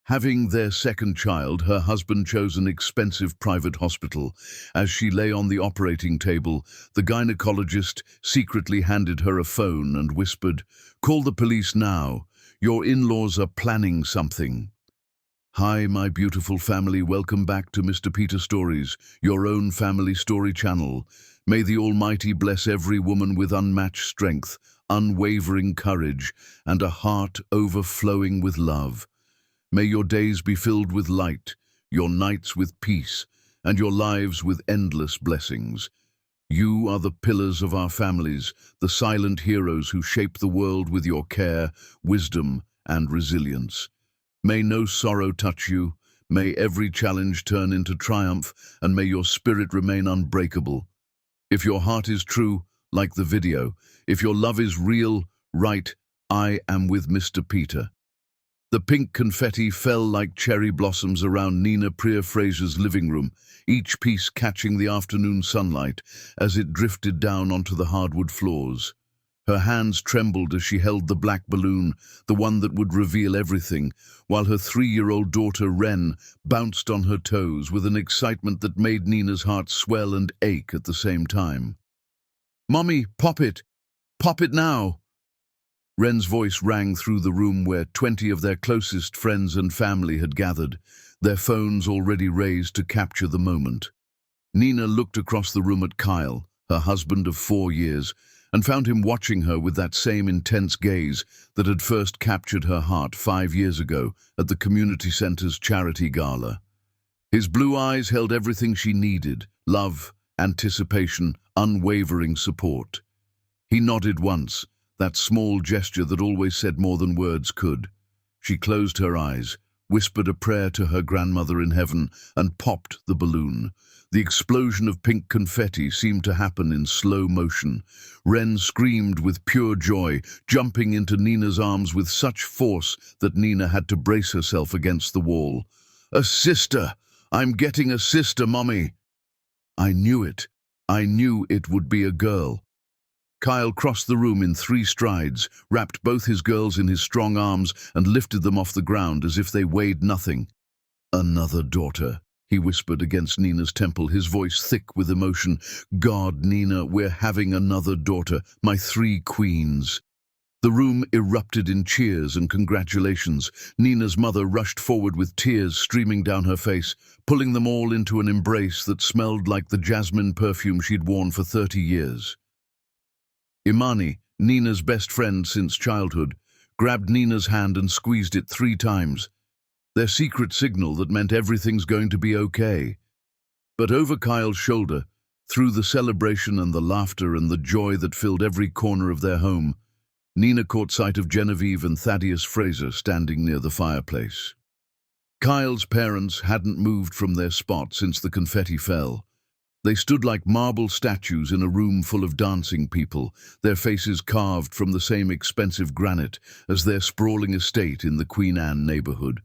Having their second child, her husband chose an expensive private hospital. As she lay on the operating table, the gynecologist secretly handed her a phone and whispered, "Call the police now. Your in-laws are planning something." Hi, my beautiful family. Welcome back to Mr. Peter Stories, your own family story channel. May the Almighty bless every woman with unmatched strength, unwavering courage, and a heart overflowing with love. May your days be filled with light, your nights with peace, and your lives with endless blessings. You are the pillars of our families, the silent heroes who shape the world with your care, wisdom, and resilience. May no sorrow touch you, may every challenge turn into triumph, and may your spirit remain unbreakable. If your heart is true, like the video, if your love is real, write, "I am with Mr. Peter." The pink confetti fell like cherry blossoms around Nina Priya Fraser's living room, each piece catching the afternoon sunlight as it drifted down onto the hardwood floors. Her hands trembled as she held the black balloon, the one that would reveal everything, while her 3-year-old daughter, Wren, bounced on her toes with an excitement that made Nina's heart swell and ache at the same time. "Mommy, pop it! Pop it now!" Wren's voice rang through the room where 20 of their closest friends and family had gathered, their phones already raised to capture the moment. Nina looked across the room at Kyle, her husband of 4 years, and found him watching her with that same intense gaze that had first captured her heart 5 years ago at the community center's charity gala. His blue eyes held everything she needed: love, anticipation, unwavering support. He nodded once, that small gesture that always said more than words could. She closed her eyes, whispered a prayer to her grandmother in heaven, and popped the balloon. The explosion of pink confetti seemed to happen in slow motion. Wren screamed with pure joy, jumping into Nina's arms with such force that Nina had to brace herself against the wall. "A sister! I'm getting a sister, Mommy!" "I knew it. I knew it would be a girl." Kyle crossed the room in 3 strides, wrapped both his girls in his strong arms, and lifted them off the ground as if they weighed nothing. "Another daughter," he whispered against Nina's temple, his voice thick with emotion. "God, Nina, we're having another daughter, my 3 queens." The room erupted in cheers and congratulations. Nina's mother rushed forward with tears streaming down her face, pulling them all into an embrace that smelled like the jasmine perfume she'd worn for 30 years. Imani, Nina's best friend since childhood, grabbed Nina's hand and squeezed it 3 times, their secret signal that meant everything's going to be okay. But over Kyle's shoulder, through the celebration and the laughter and the joy that filled every corner of their home, Nina caught sight of Genevieve and Thaddeus Fraser standing near the fireplace. Kyle's parents hadn't moved from their spot since the confetti fell. They stood like marble statues in a room full of dancing people, their faces carved from the same expensive granite as their sprawling estate in the Queen Anne neighborhood.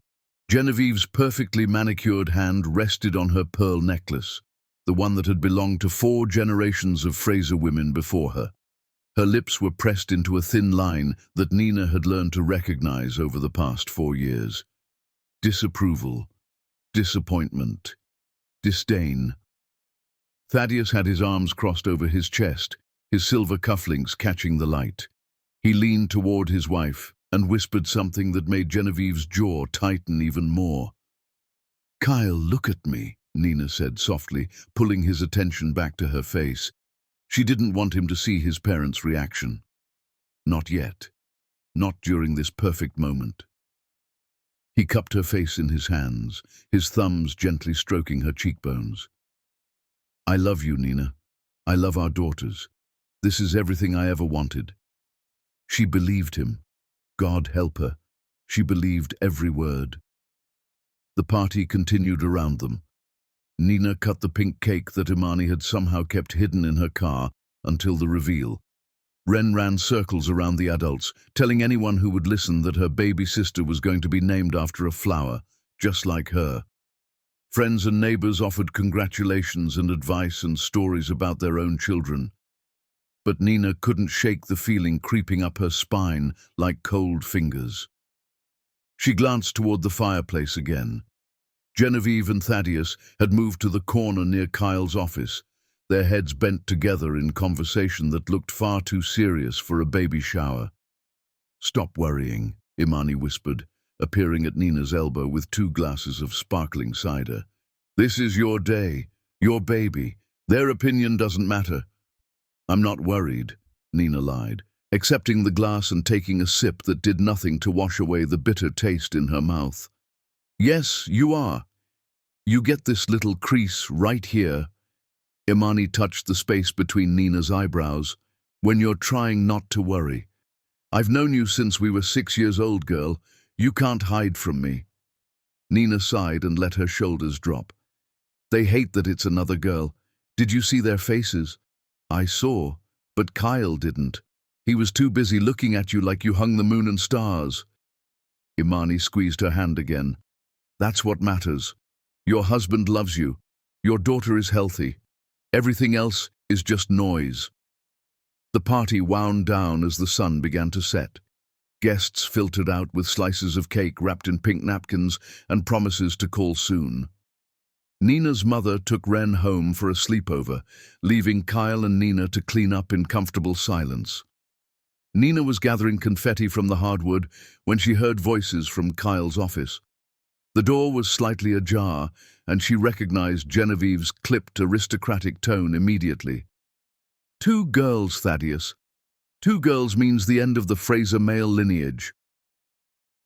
Genevieve's perfectly manicured hand rested on her pearl necklace, the one that had belonged to 4 generations of Fraser women before her. Her lips were pressed into a thin line that Nina had learned to recognize over the past 4 years. Disapproval, disappointment, disdain. Thaddeus had his arms crossed over his chest, his silver cufflinks catching the light. He leaned toward his wife and whispered something that made Genevieve's jaw tighten even more. "Kyle, look at me," Nina said softly, pulling his attention back to her face. She didn't want him to see his parents' reaction. Not yet. Not during this perfect moment. He cupped her face in his hands, his thumbs gently stroking her cheekbones. "I love you, Nina. I love our daughters. This is everything I ever wanted." She believed him. God help her. She believed every word. The party continued around them. Nina cut the pink cake that Imani had somehow kept hidden in her car until the reveal. Wren ran circles around the adults, telling anyone who would listen that her baby sister was going to be named after a flower, just like her. Friends and neighbors offered congratulations and advice and stories about their own children. But Nina couldn't shake the feeling creeping up her spine like cold fingers. She glanced toward the fireplace again. Genevieve and Thaddeus had moved to the corner near Kyle's office, their heads bent together in conversation that looked far too serious for a baby shower. "Stop worrying," Imani whispered, appearing at Nina's elbow with 2 glasses of sparkling cider. "This is your day, your baby. Their opinion doesn't matter." "I'm not worried," Nina lied, accepting the glass and taking a sip that did nothing to wash away the bitter taste in her mouth. "Yes, you are. You get this little crease right here." Imani touched the space between Nina's eyebrows. "When you're trying not to worry. I've known you since we were 6 years old, girl. You can't hide from me." Nina sighed and let her shoulders drop. "They hate that it's another girl. Did you see their faces?" "I saw, but Kyle didn't. He was too busy looking at you like you hung the moon and stars." Imani squeezed her hand again. "That's what matters. Your husband loves you. Your daughter is healthy. Everything else is just noise." The party wound down as the sun began to set. Guests filtered out with slices of cake wrapped in pink napkins and promises to call soon. Nina's mother took Ren home for a sleepover, leaving Kyle and Nina to clean up in comfortable silence. Nina was gathering confetti from the hardwood when she heard voices from Kyle's office. The door was slightly ajar, and she recognized Genevieve's clipped, aristocratic tone immediately. "2 girls, Thaddeus. 2 girls means the end of the Fraser male lineage."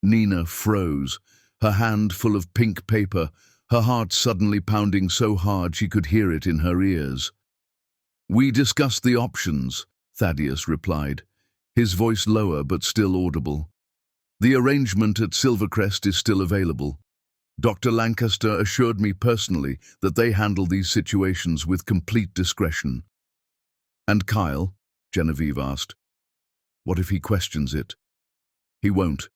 Nina froze, her hand full of pink paper, her heart suddenly pounding so hard she could hear it in her ears. "We discussed the options," Thaddeus replied, his voice lower but still audible. "The arrangement at Silvercrest is still available. Dr. Lancaster assured me personally that they handle these situations with complete discretion." "And Kyle?" Genevieve asked. "What if he questions it?" "He won't.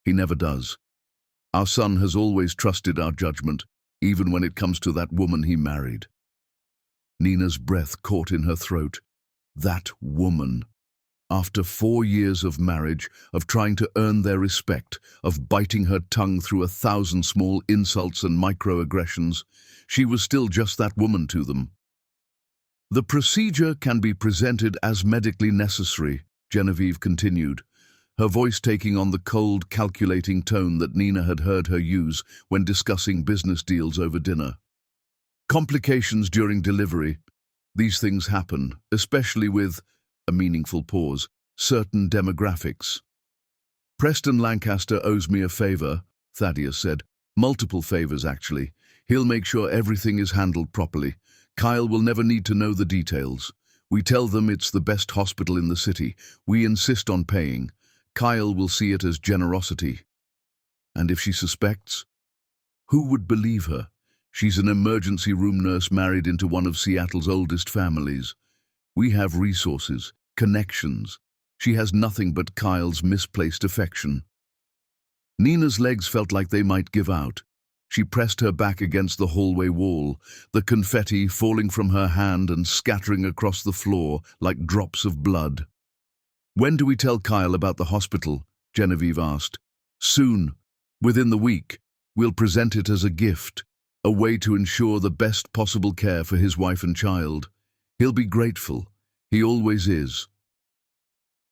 He never does. Our son has always trusted our judgment, even when it comes to that woman he married." Nina's breath caught in her throat. That woman. After 4 years of marriage, of trying to earn their respect, of biting her tongue through 1,000 small insults and microaggressions, she was still just that woman to them. "The procedure can be presented as medically necessary," Genevieve continued, her voice taking on the cold, calculating tone that Nina had heard her use when discussing business deals over dinner. "Complications during delivery. These things happen, especially with," a meaningful pause, "certain demographics." "Preston Lancaster owes me a favor," Thaddeus said. "Multiple favors, actually. He'll make sure everything is handled properly. Kyle will never need to know the details. We tell them it's the best hospital in the city. We insist on paying. Kyle will see it as generosity." "And if she suspects?" "Who would believe her? She's an emergency room nurse married into one of Seattle's oldest families. We have resources, connections. She has nothing but Kyle's misplaced affection." Nina's legs felt like they might give out. She pressed her back against the hallway wall, the confetti falling from her hand and scattering across the floor like drops of blood. "When do we tell Kyle about the hospital?" Genevieve asked. "Soon. Within the week. We'll present it as a gift, a way to ensure the best possible care for his wife and child. He'll be grateful. He always is."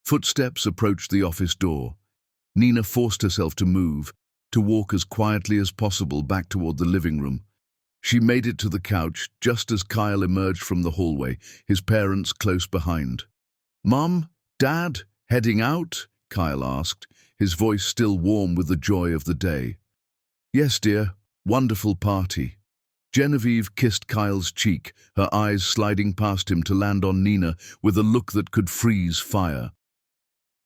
Footsteps approached the office door. Nina forced herself to move, to walk as quietly as possible back toward the living room. She made it to the couch just as Kyle emerged from the hallway, his parents close behind. "Mom? Dad? Heading out?" Kyle asked, his voice still warm with the joy of the day. "Yes, dear. Wonderful party." Genevieve kissed Kyle's cheek, her eyes sliding past him to land on Nina with a look that could freeze fire.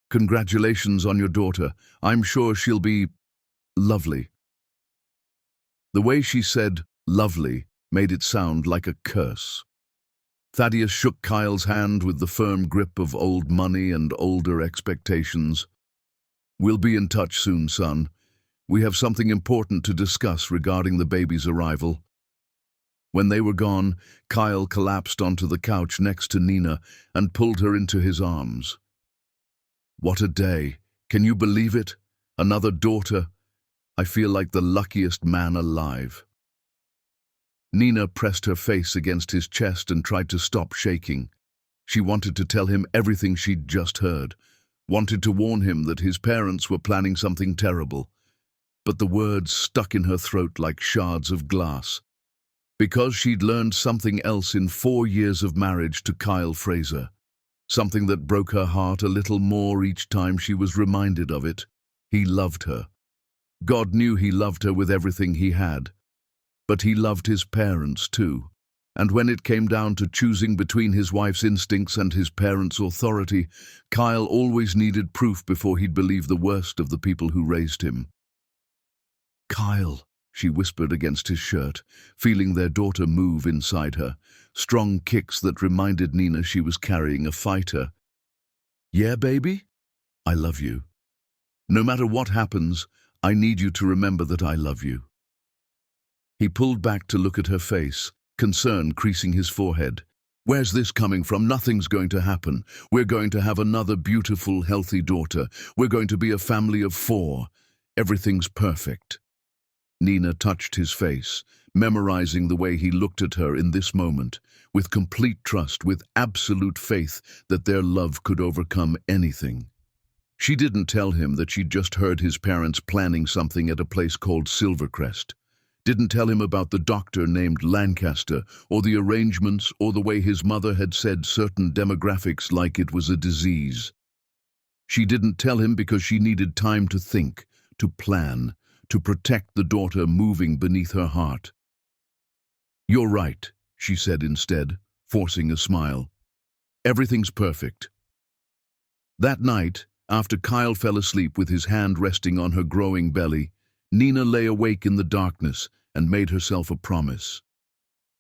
"Congratulations on your daughter. I'm sure she'll be lovely." The way she said lovely made it sound like a curse. Thaddeus shook Kyle's hand with the firm grip of old money and older expectations. "We'll be in touch soon, son. We have something important to discuss regarding the baby's arrival." When they were gone, Kyle collapsed onto the couch next to Nina and pulled her into his arms. "What a day. Can you believe it? Another daughter. I feel like the luckiest man alive." Nina pressed her face against his chest and tried to stop shaking. She wanted to tell him everything she'd just heard, wanted to warn him that his parents were planning something terrible. But the words stuck in her throat like shards of glass. Because she'd learned something else in 4 years of marriage to Kyle Fraser. Something that broke her heart a little more each time she was reminded of it. He loved her. God knew he loved her with everything he had. But he loved his parents too. And when it came down to choosing between his wife's instincts and his parents' authority, Kyle always needed proof before he'd believe the worst of the people who raised him. "Kyle," she whispered against his shirt, feeling their daughter move inside her, strong kicks that reminded Nina she was carrying a fighter. "Yeah, baby? I love you. No matter what happens, I need you to remember that I love you." He pulled back to look at her face, concern creasing his forehead. "Where's this coming from? Nothing's going to happen. We're going to have another beautiful, healthy daughter. We're going to be a family of 4. Everything's perfect." Nina touched his face, memorizing the way he looked at her in this moment, with complete trust, with absolute faith that their love could overcome anything. She didn't tell him that she'd just heard his parents planning something at a place called Silvercrest. Didn't tell him about the doctor named Lancaster, or the arrangements, or the way his mother had said certain demographics like it was a disease. She didn't tell him because she needed time to think, to plan, to protect the daughter moving beneath her heart. "You're right," she said instead, forcing a smile. "Everything's perfect." That night, after Kyle fell asleep with his hand resting on her growing belly, Nina lay awake in the darkness and made herself a promise.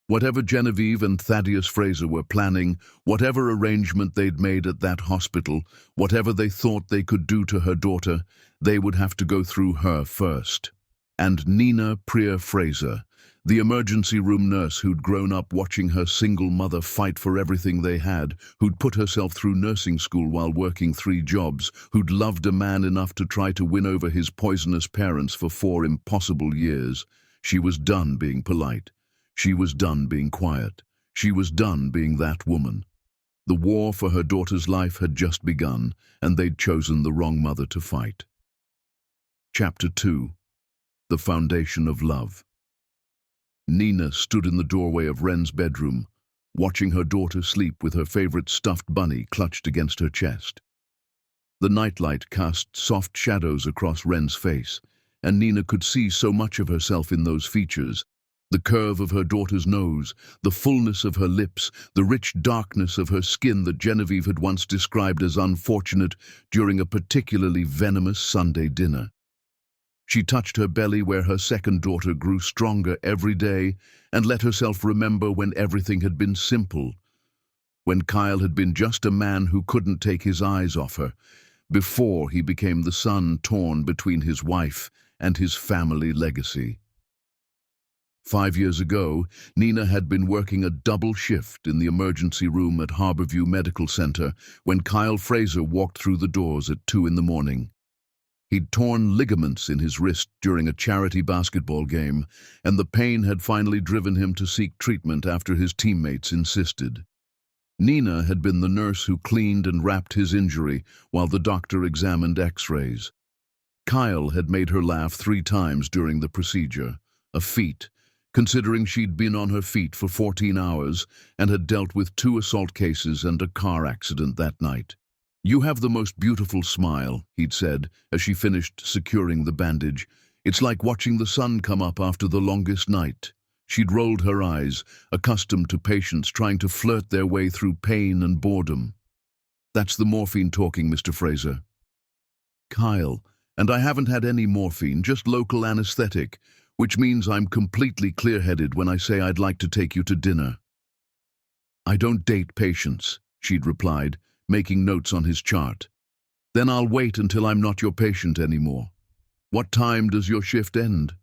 Whatever Genevieve and Thaddeus Fraser were planning, whatever arrangement they'd made at that hospital, whatever they thought they could do to her daughter, they would have to go through her first. And Nina Prier Fraser, the emergency room nurse who'd grown up watching her single mother fight for everything they had, who'd put herself through nursing school while working 3 jobs, who'd loved a man enough to try to win over his poisonous parents for 4 impossible years. She was done being polite. She was done being quiet. She was done being that woman. The war for her daughter's life had just begun, and they'd chosen the wrong mother to fight. Chapter 2. The Foundation of Love. Nina stood in the doorway of Wren's bedroom, watching her daughter sleep with her favorite stuffed bunny clutched against her chest. The nightlight cast soft shadows across Wren's face, and Nina could see so much of herself in those features. The curve of her daughter's nose, the fullness of her lips, the rich darkness of her skin that Genevieve had once described as unfortunate during a particularly venomous Sunday dinner. She touched her belly where her second daughter grew stronger every day and let herself remember when everything had been simple, when Kyle had been just a man who couldn't take his eyes off her, before he became the son torn between his wife and his family legacy. 5 years ago, Nina had been working a double shift in the emergency room at Harborview Medical Center when Kyle Fraser walked through the doors at 2 in the morning. He'd torn ligaments in his wrist during a charity basketball game, and the pain had finally driven him to seek treatment after his teammates insisted. Nina had been the nurse who cleaned and wrapped his injury while the doctor examined X-rays. Kyle had made her laugh 3 times during the procedure, a feat, considering she'd been on her feet for 14 hours and had dealt with 2 assault cases and a car accident that night. "You have the most beautiful smile," he'd said, as she finished securing the bandage. "It's like watching the sun come up after the longest night." She'd rolled her eyes, accustomed to patients trying to flirt their way through pain and boredom. "That's the morphine talking, Mr. Fraser." "Kyle, and I haven't had any morphine, just local anesthetic, which means I'm completely clear-headed when I say I'd like to take you to dinner." "I don't date patients," she'd replied, making notes on his chart. "Then I'll wait until I'm not your patient anymore. What time does your shift end?"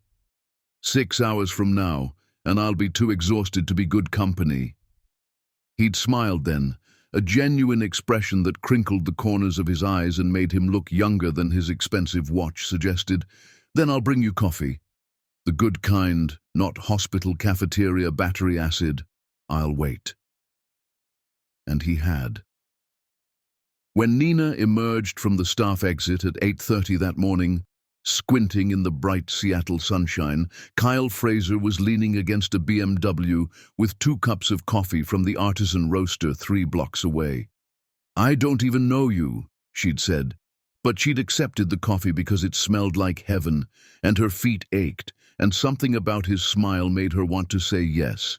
6 hours from now, and I'll be too exhausted to be good company." He'd smiled then, a genuine expression that crinkled the corners of his eyes and made him look younger than his expensive watch suggested. Then I'll bring you coffee. The good kind, not hospital cafeteria battery acid. I'll wait. And he had. When Nina emerged from the staff exit at 8:30 that morning, squinting in the bright Seattle sunshine, Kyle Fraser was leaning against a BMW with 2 cups of coffee from the artisan roaster 3 blocks away. "I don't even know you," she'd said, but she'd accepted the coffee because it smelled like heaven, and her feet ached, and something about his smile made her want to say yes.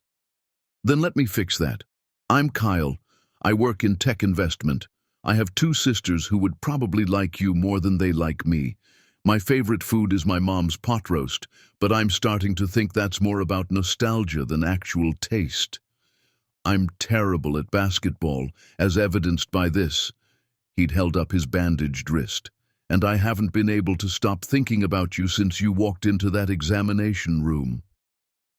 "Then let me fix that. I'm Kyle. I work in tech investment. I have 2 sisters who would probably like you more than they like me. My favorite food is my mom's pot roast, but I'm starting to think that's more about nostalgia than actual taste. I'm terrible at basketball, as evidenced by this." He'd held up his bandaged wrist. "And I haven't been able to stop thinking about you since you walked into that examination room."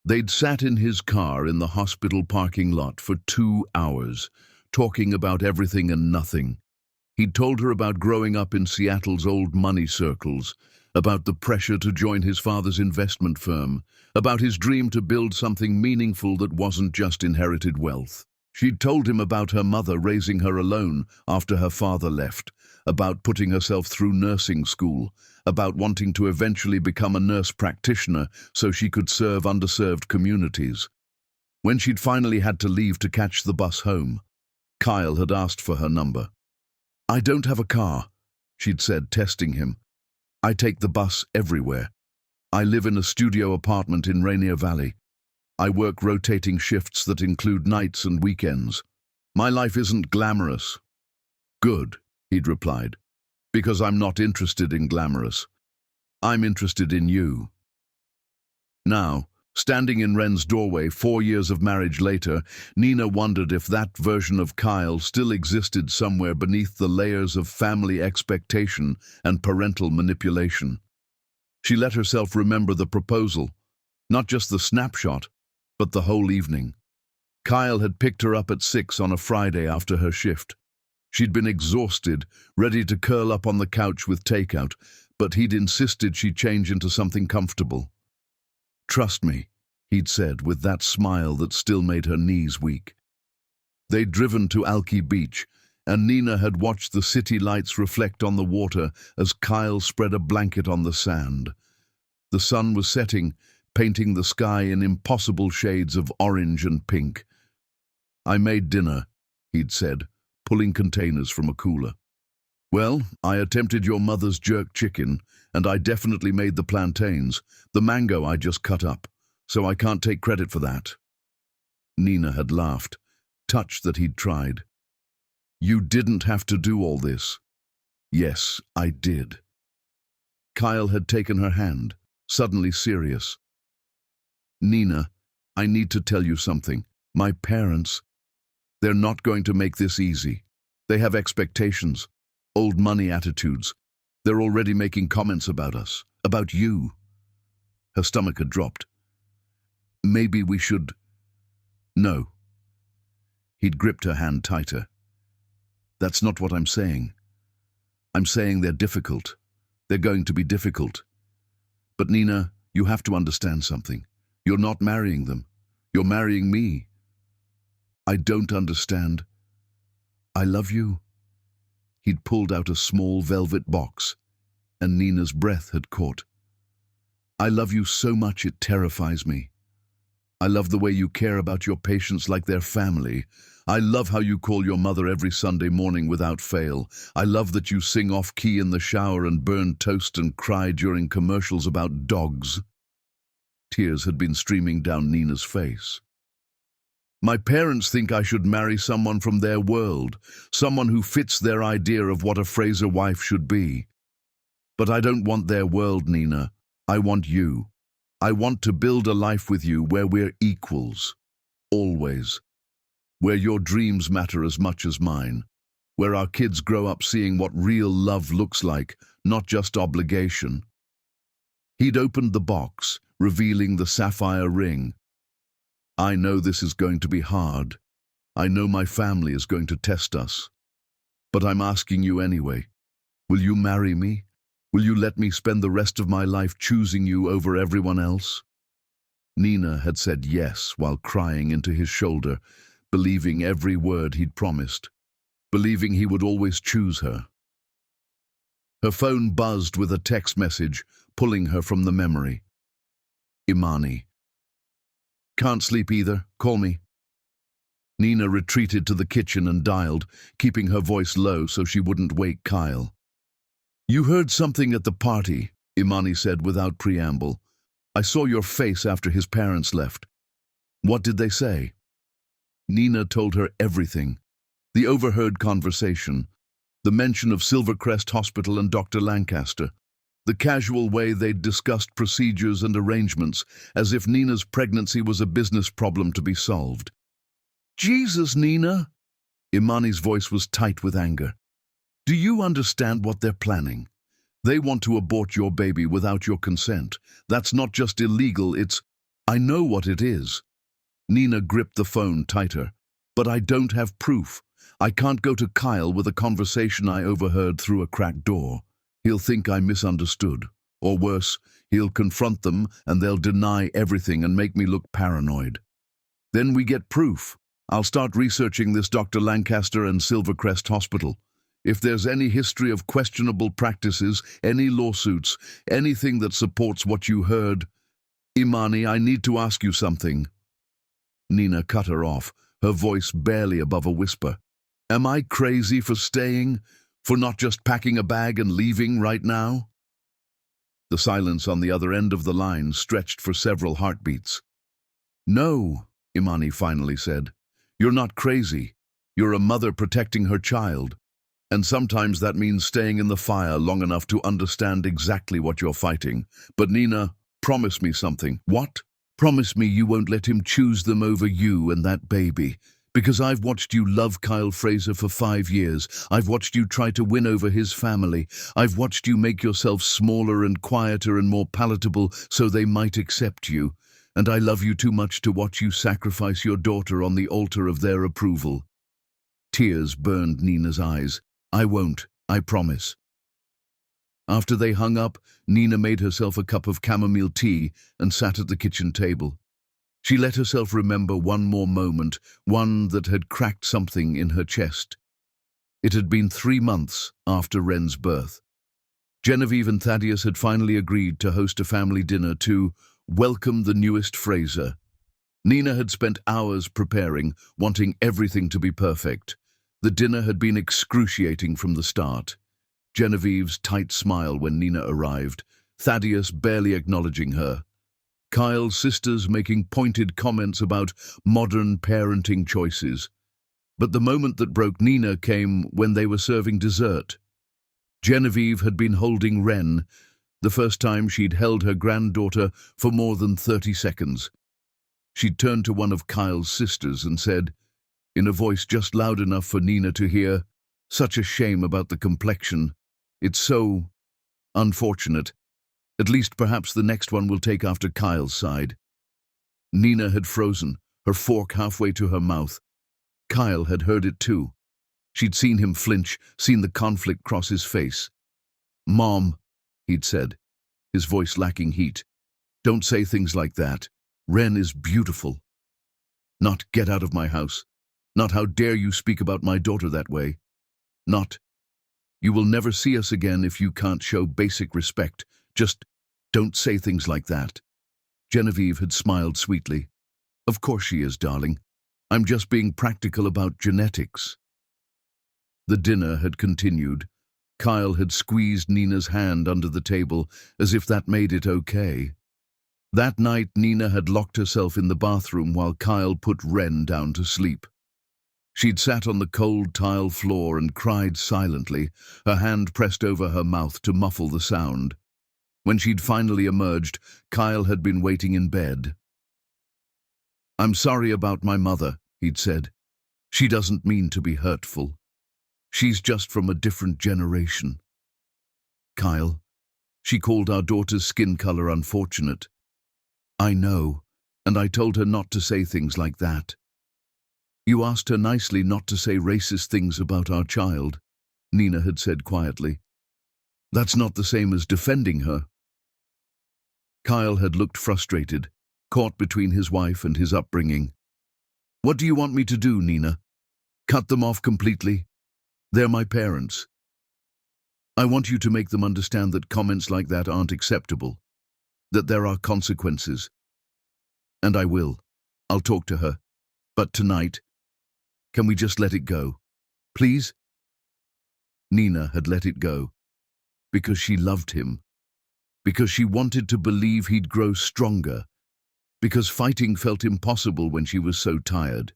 They'd sat in his car in the hospital parking lot for 2 hours, talking about everything and nothing. He'd told her about growing up in Seattle's old money circles, about the pressure to join his father's investment firm, about his dream to build something meaningful that wasn't just inherited wealth. She'd told him about her mother raising her alone after her father left, about putting herself through nursing school, about wanting to eventually become a nurse practitioner so she could serve underserved communities. When she'd finally had to leave to catch the bus home, Kyle had asked for her number. "I don't have a car," she'd said, testing him. "I take the bus everywhere. I live in a studio apartment in Rainier Valley. I work rotating shifts that include nights and weekends. My life isn't glamorous." "Good," he'd replied, "because I'm not interested in glamorous. I'm interested in you." Now, standing in Ren's doorway 4 years of marriage later, Nina wondered if that version of Kyle still existed somewhere beneath the layers of family expectation and parental manipulation. She let herself remember the proposal, not just the snapshot, but the whole evening. Kyle had picked her up at 6 on a Friday after her shift. She'd been exhausted, ready to curl up on the couch with takeout, but he'd insisted she change into something comfortable. "Trust me," he'd said with that smile that still made her knees weak. They'd driven to Alki Beach, and Nina had watched the city lights reflect on the water as Kyle spread a blanket on the sand. The sun was setting, painting the sky in impossible shades of orange and pink. "I made dinner," he'd said, pulling containers from a cooler. "Well, I attempted your mother's jerk chicken, and I definitely made the plantains. The mango I just cut up, so I can't take credit for that." Nina had laughed, touched that he'd tried. "You didn't have to do all this." "Yes, I did." Kyle had taken her hand, suddenly serious. "Nina, I need to tell you something. My parents, they're not going to make this easy. They have expectations, old money attitudes. They're already making comments about us, about you." Her stomach had dropped. "Maybe we should—" "No." He'd gripped her hand tighter. "That's not what I'm saying. I'm saying they're difficult. They're going to be difficult. But Nina, you have to understand something. You're not marrying them. You're marrying me." "I don't understand." "I love you." He'd pulled out a small velvet box, and Nina's breath had caught. "I love you so much it terrifies me. I love the way you care about your patients like they're family. I love how you call your mother every Sunday morning without fail. I love that you sing off-key in the shower and burn toast and cry during commercials about dogs." Tears had been streaming down Nina's face. "My parents think I should marry someone from their world, someone who fits their idea of what a Fraser wife should be. But I don't want their world, Nina. I want you. I want to build a life with you where we're equals. Always. Where your dreams matter as much as mine. Where our kids grow up seeing what real love looks like, not just obligation." He'd opened the box, revealing the sapphire ring. "I know this is going to be hard. I know my family is going to test us. But I'm asking you anyway. Will you marry me? Will you let me spend the rest of my life choosing you over everyone else? Nina had said yes while crying into his shoulder, believing every word he'd promised, believing he would always choose her. Her phone buzzed with a text message, pulling her from the memory. Imani. Can't sleep either. Call me. Nina retreated to the kitchen and dialed, keeping her voice low so she wouldn't wake Kyle. You heard something at the party, Imani said without preamble. I saw your face after his parents left. What did they say? Nina told her everything. The overheard conversation, the mention of Silvercrest Hospital and Dr. Lancaster, the casual way they'd discussed procedures and arrangements, as if Nina's pregnancy was a business problem to be solved. Jesus, Nina! Imani's voice was tight with anger. Do you understand what they're planning? They want to abort your baby without your consent. That's not just illegal, it's... I know what it is. Nina gripped the phone tighter. But I don't have proof. I can't go to Kyle with a conversation I overheard through a cracked door. He'll think I misunderstood. Or worse, he'll confront them and they'll deny everything and make me look paranoid. Then we get proof. I'll start researching this Dr. Lancaster and Silvercrest Hospital. If there's any history of questionable practices, any lawsuits, anything that supports what you heard... Imani, I need to ask you something. Nina cut her off, her voice barely above a whisper. Am I crazy for staying? For not just packing a bag and leaving right now? The silence on the other end of the line stretched for several heartbeats. No, Imani finally said. You're not crazy. You're a mother protecting her child. And sometimes that means staying in the fire long enough to understand exactly what you're fighting. But Nina, promise me something. What? Promise me you won't let him choose them over you and that baby. Because I've watched you love Kyle Fraser for 5 years. I've watched you try to win over his family. I've watched you make yourself smaller and quieter and more palatable so they might accept you. And I love you too much to watch you sacrifice your daughter on the altar of their approval. Tears burned Nina's eyes. I won't, I promise. After they hung up, Nina made herself a cup of chamomile tea and sat at the kitchen table. She let herself remember one more moment, one that had cracked something in her chest. It had been 3 months after Wren's birth. Genevieve and Thaddeus had finally agreed to host a family dinner to welcome the newest Fraser. Nina had spent hours preparing, wanting everything to be perfect. The dinner had been excruciating from the start. Genevieve's tight smile when Nina arrived, Thaddeus barely acknowledging her. Kyle's sisters making pointed comments about modern parenting choices. But the moment that broke Nina came when they were serving dessert. Genevieve had been holding Wren, the first time she'd held her granddaughter for more than 30 seconds. She'd turned to one of Kyle's sisters and said, in a voice just loud enough for Nina to hear, such a shame about the complexion. It's so unfortunate. At least perhaps the next one will take after Kyle's side. Nina had frozen, her fork halfway to her mouth. Kyle had heard it too. She'd seen him flinch, seen the conflict cross his face. Mom, he'd said, his voice lacking heat. Don't say things like that. Wren is beautiful. Not get out of my house. Not how dare you speak about my daughter that way. Not, you will never see us again if you can't show basic respect. Just don't say things like that. Genevieve had smiled sweetly. Of course she is, darling. I'm just being practical about genetics. The dinner had continued. Kyle had squeezed Nina's hand under the table as if that made it okay. That night Nina had locked herself in the bathroom while Kyle put Wren down to sleep. She'd sat on the cold tile floor and cried silently, her hand pressed over her mouth to muffle the sound. When she'd finally emerged, Kyle had been waiting in bed. I'm sorry about my mother, he'd said. She doesn't mean to be hurtful. She's just from a different generation. Kyle, she called our daughter's skin color unfortunate. I know, and I told her not to say things like that. You asked her nicely not to say racist things about our child, Nina had said quietly. That's not the same as defending her. Kyle had looked frustrated, caught between his wife and his upbringing. What do you want me to do, Nina? Cut them off completely? They're my parents. I want you to make them understand that comments like that aren't acceptable, that there are consequences. And I will. I'll talk to her. But tonight, can we just let it go? Please? Nina had let it go because she loved him, because she wanted to believe he'd grow stronger, because fighting felt impossible when she was so tired.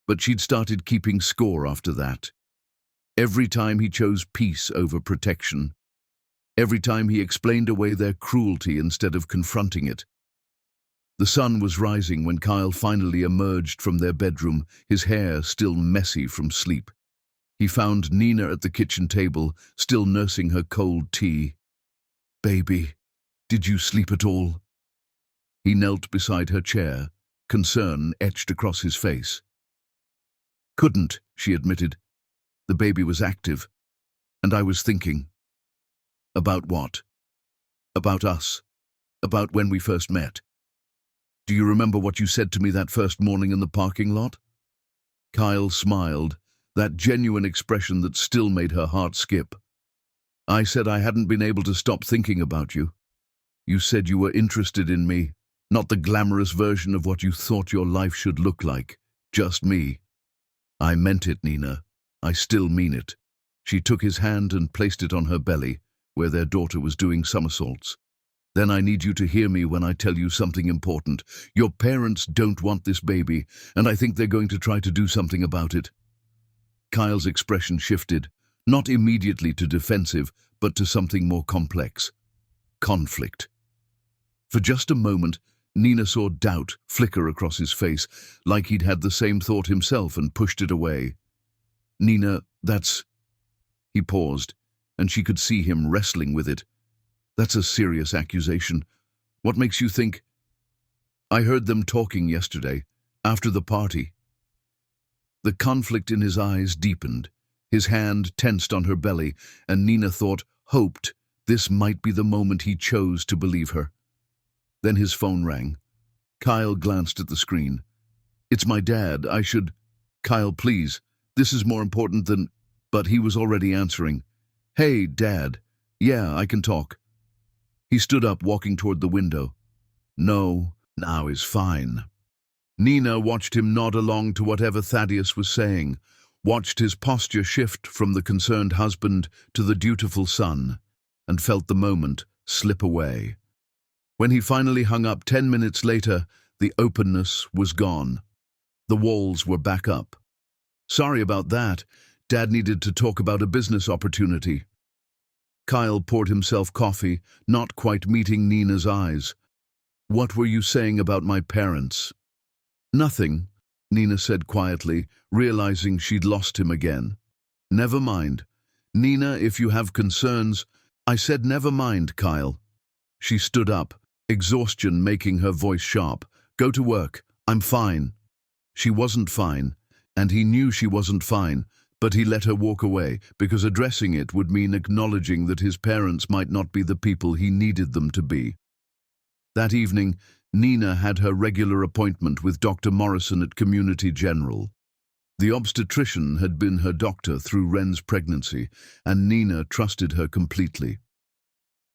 But she'd started keeping score after that. Every time he chose peace over protection, every time he explained away their cruelty instead of confronting it. The sun was rising when Kyle finally emerged from their bedroom, his hair still messy from sleep. He found Nina at the kitchen table, still nursing her cold tea. "Baby, did you sleep at all?" He knelt beside her chair, concern etched across his face. "Couldn't," she admitted. "The baby was active, and I was thinking." "About what?" "About us. About when we first met. Do you remember what you said to me that first morning in the parking lot?" Kyle smiled, that genuine expression that still made her heart skip. "I said I hadn't been able to stop thinking about you. You said you were interested in me, not the glamorous version of what you thought your life should look like, just me." "I meant it, Nina. I still mean it." She took his hand and placed it on her belly, where their daughter was doing somersaults. "Then I need you to hear me when I tell you something important. Your parents don't want this baby, and I think they're going to try to do something about it." Kyle's expression shifted, not immediately to defensive, but to something more complex. Conflict. For just a moment, Nina saw doubt flicker across his face, like he'd had the same thought himself and pushed it away. "Nina, that's—" He paused, and she could see him wrestling with it. "That's a serious accusation. What makes you think—" "I heard them talking yesterday, after the party." The conflict in his eyes deepened. His hand tensed on her belly, and Nina hoped, this might be the moment he chose to believe her. Then his phone rang. Kyle glanced at the screen. "It's my dad. I should—" "Kyle, please. This is more important than—" But he was already answering. "Hey, Dad. Yeah, I can talk." He stood up, walking toward the window. "No, now is fine." Nina watched him nod along to whatever Thaddeus was saying, watched his posture shift from the concerned husband to the dutiful son, and felt the moment slip away. When he finally hung up 10 minutes later, the openness was gone. The walls were back up. "Sorry about that. Dad needed to talk about a business opportunity." Kyle poured himself coffee, not quite meeting Nina's eyes. "What were you saying about my parents?" "Nothing," Nina said quietly, realizing she'd lost him again. "Never mind. Nina, if you have concerns—" "I said never mind, Kyle." She stood up, exhaustion making her voice sharp. "Go to work. I'm fine." She wasn't fine, and he knew she wasn't fine, but he let her walk away, because addressing it would mean acknowledging that his parents might not be the people he needed them to be. That evening, Nina had her regular appointment with Dr. Morrison at Community General. The obstetrician had been her doctor through Wren's pregnancy, and Nina trusted her completely.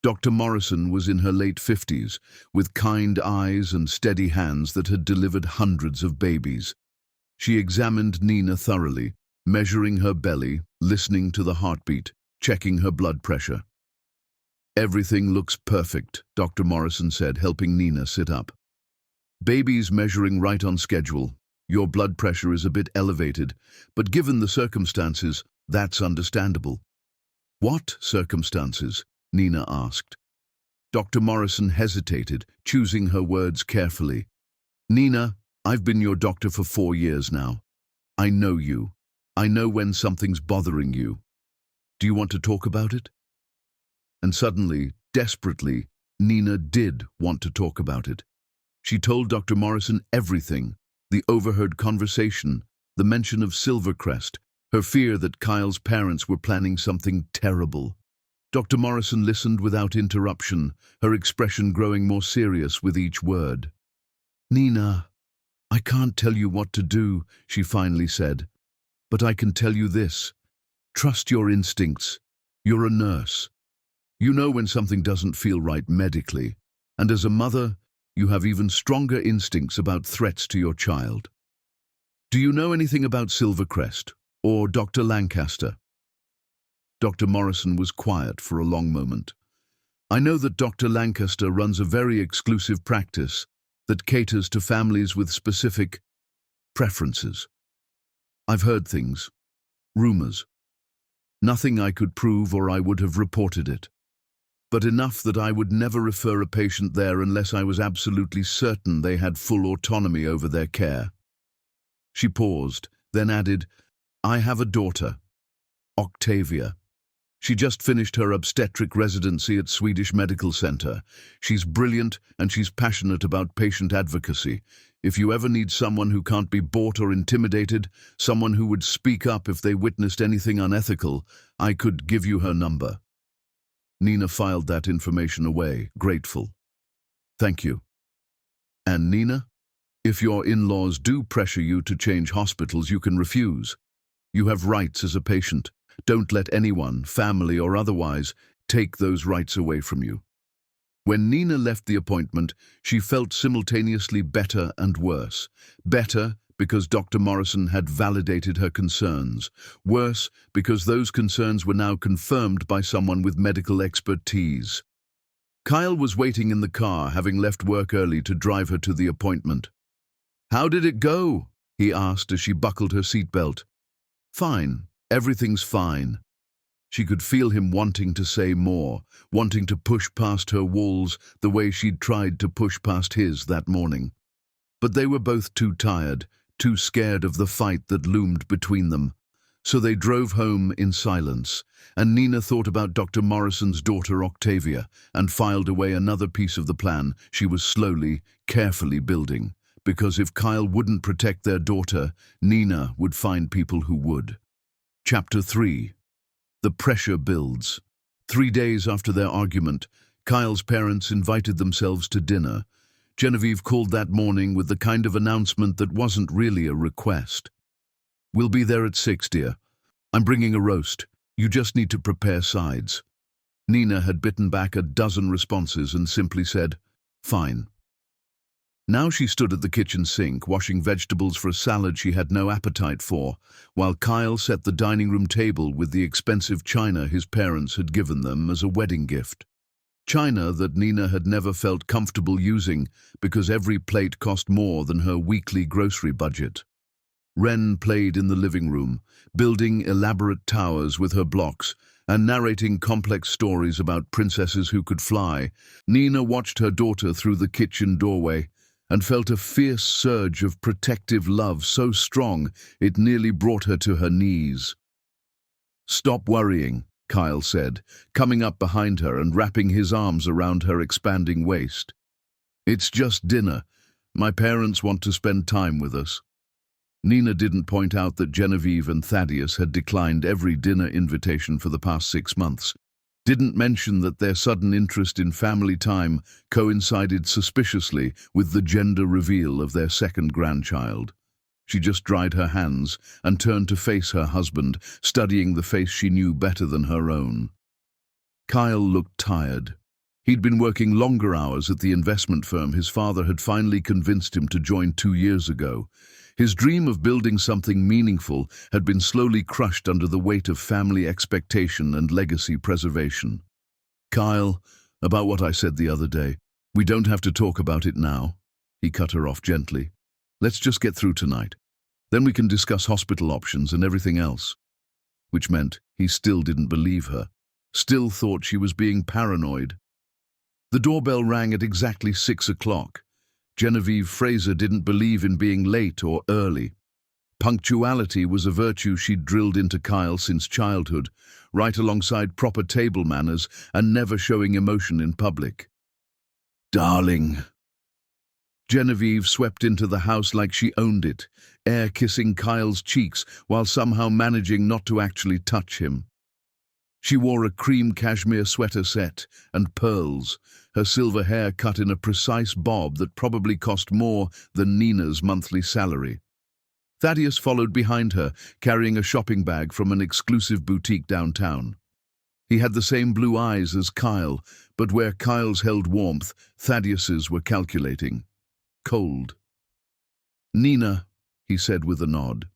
Dr. Morrison was in her late 50s, with kind eyes and steady hands that had delivered hundreds of babies. She examined Nina thoroughly, measuring her belly, listening to the heartbeat, checking her blood pressure. "Everything looks perfect," Dr. Morrison said, helping Nina sit up. "Baby's measuring right on schedule. Your blood pressure is a bit elevated, but given the circumstances, that's understandable." "What circumstances?" Nina asked. Dr. Morrison hesitated, choosing her words carefully. "Nina, I've been your doctor for 4 years now. I know you. I know when something's bothering you. Do you want to talk about it?" And suddenly, desperately, Nina did want to talk about it. She told Dr. Morrison everything, the overheard conversation, the mention of Silvercrest, her fear that Kyle's parents were planning something terrible. Dr. Morrison listened without interruption, her expression growing more serious with each word. "Nina, I can't tell you what to do," she finally said, "but I can tell you this. Trust your instincts. You're a nurse. You know when something doesn't feel right medically, and as a mother, you have even stronger instincts about threats to your child. Do you know anything about Silvercrest or Dr. Lancaster?" Dr. Morrison was quiet for a long moment. "I know that Dr. Lancaster runs a very exclusive practice that caters to families with specific preferences. I've heard things, rumors. Nothing I could prove or I would have reported it. But enough that I would never refer a patient there unless I was absolutely certain they had full autonomy over their care." She paused, then added, "I have a daughter, Octavia. She just finished her obstetric residency at Swedish Medical Center. She's brilliant and she's passionate about patient advocacy. If you ever need someone who can't be bought or intimidated, someone who would speak up if they witnessed anything unethical, I could give you her number." Nina filed that information away, grateful. "Thank you. And Nina, if your in-laws do pressure you to change hospitals, you can refuse. You have rights as a patient. Don't let anyone, family or otherwise, take those rights away from you." When Nina left the appointment, she felt simultaneously better and worse. Better because Dr. Morrison had validated her concerns. Worse because those concerns were now confirmed by someone with medical expertise. Kyle was waiting in the car, having left work early to drive her to the appointment. "How did it go?" he asked as she buckled her seatbelt. "Fine. Everything's fine." She could feel him wanting to say more, wanting to push past her walls the way she'd tried to push past his that morning. But they were both too tired, too scared of the fight that loomed between them. So they drove home in silence, and Nina thought about Dr. Morrison's daughter Octavia and filed away another piece of the plan she was slowly, carefully building. Because if Kyle wouldn't protect their daughter, Nina would find people who would. Chapter 3. The pressure builds. 3 days after their argument, Kyle's parents invited themselves to dinner. Genevieve called that morning with the kind of announcement that wasn't really a request. "We'll be there at 6, dear. I'm bringing a roast. You just need to prepare sides." Nina had bitten back a dozen responses and simply said, "Fine." Now she stood at the kitchen sink, washing vegetables for a salad she had no appetite for, while Kyle set the dining room table with the expensive china his parents had given them as a wedding gift. China that Nina had never felt comfortable using because every plate cost more than her weekly grocery budget. Wren played in the living room, building elaborate towers with her blocks and narrating complex stories about princesses who could fly. Nina watched her daughter through the kitchen doorway and felt a fierce surge of protective love so strong it nearly brought her to her knees. "Stop worrying," Kyle said, coming up behind her and wrapping his arms around her expanding waist. "It's just dinner. My parents want to spend time with us." Nina didn't point out that Genevieve and Thaddeus had declined every dinner invitation for the past 6 months. Didn't mention that their sudden interest in family time coincided suspiciously with the gender reveal of their second grandchild. She just dried her hands and turned to face her husband, studying the face she knew better than her own. Kyle looked tired. He'd been working longer hours at the investment firm his father had finally convinced him to join 2 years ago. His dream of building something meaningful had been slowly crushed under the weight of family expectation and legacy preservation. "Kyle, about what I said the other day, we don't have to talk about it now." He cut her off gently. "Let's just get through tonight. Then we can discuss hospital options and everything else." Which meant he still didn't believe her, still thought she was being paranoid. The doorbell rang at exactly 6 o'clock. Genevieve Fraser didn't believe in being late or early. Punctuality was a virtue she'd drilled into Kyle since childhood, right alongside proper table manners and never showing emotion in public. "Darling." Genevieve swept into the house like she owned it, air-kissing Kyle's cheeks while somehow managing not to actually touch him. She wore a cream cashmere sweater set and pearls, her silver hair cut in a precise bob that probably cost more than Nina's monthly salary. Thaddeus followed behind her, carrying a shopping bag from an exclusive boutique downtown. He had the same blue eyes as Kyle, but where Kyle's held warmth, Thaddeus's were calculating. Cold. "Nina," he said with a nod.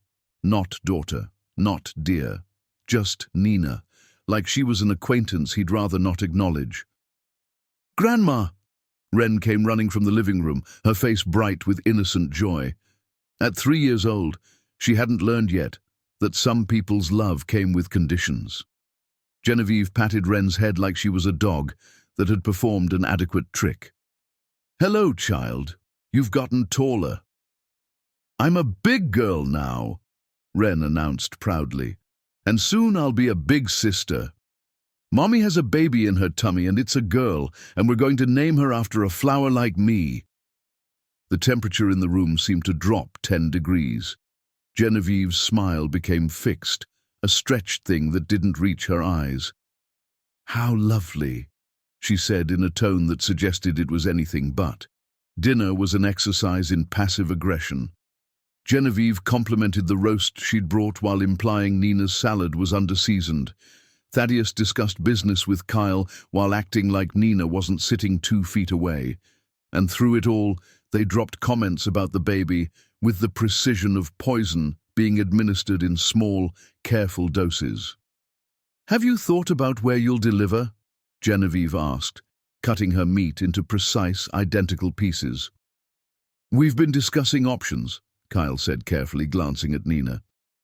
Not daughter, not dear, just Nina, like she was an acquaintance he'd rather not acknowledge. "Grandma!" Wren came running from the living room, her face bright with innocent joy. At 3 years old, she hadn't learned yet that some people's love came with conditions. Genevieve patted Wren's head like she was a dog that had performed an adequate trick. "Hello, child. You've gotten taller." "I'm a big girl now," Wren announced proudly. "And soon I'll be a big sister. Mommy has a baby in her tummy and it's a girl, and we're going to name her after a flower like me." The temperature in the room seemed to drop 10 degrees. Genevieve's smile became fixed, a stretched thing that didn't reach her eyes. "How lovely," she said in a tone that suggested it was anything but. Dinner was an exercise in passive aggression. Genevieve complimented the roast she'd brought while implying Nina's salad was underseasoned. Thaddeus discussed business with Kyle while acting like Nina wasn't sitting 2 feet away. And through it all, they dropped comments about the baby with the precision of poison being administered in small, careful doses. "Have you thought about where you'll deliver?" Genevieve asked, cutting her meat into precise, identical pieces. "We've been discussing options," Kyle said carefully, glancing at Nina,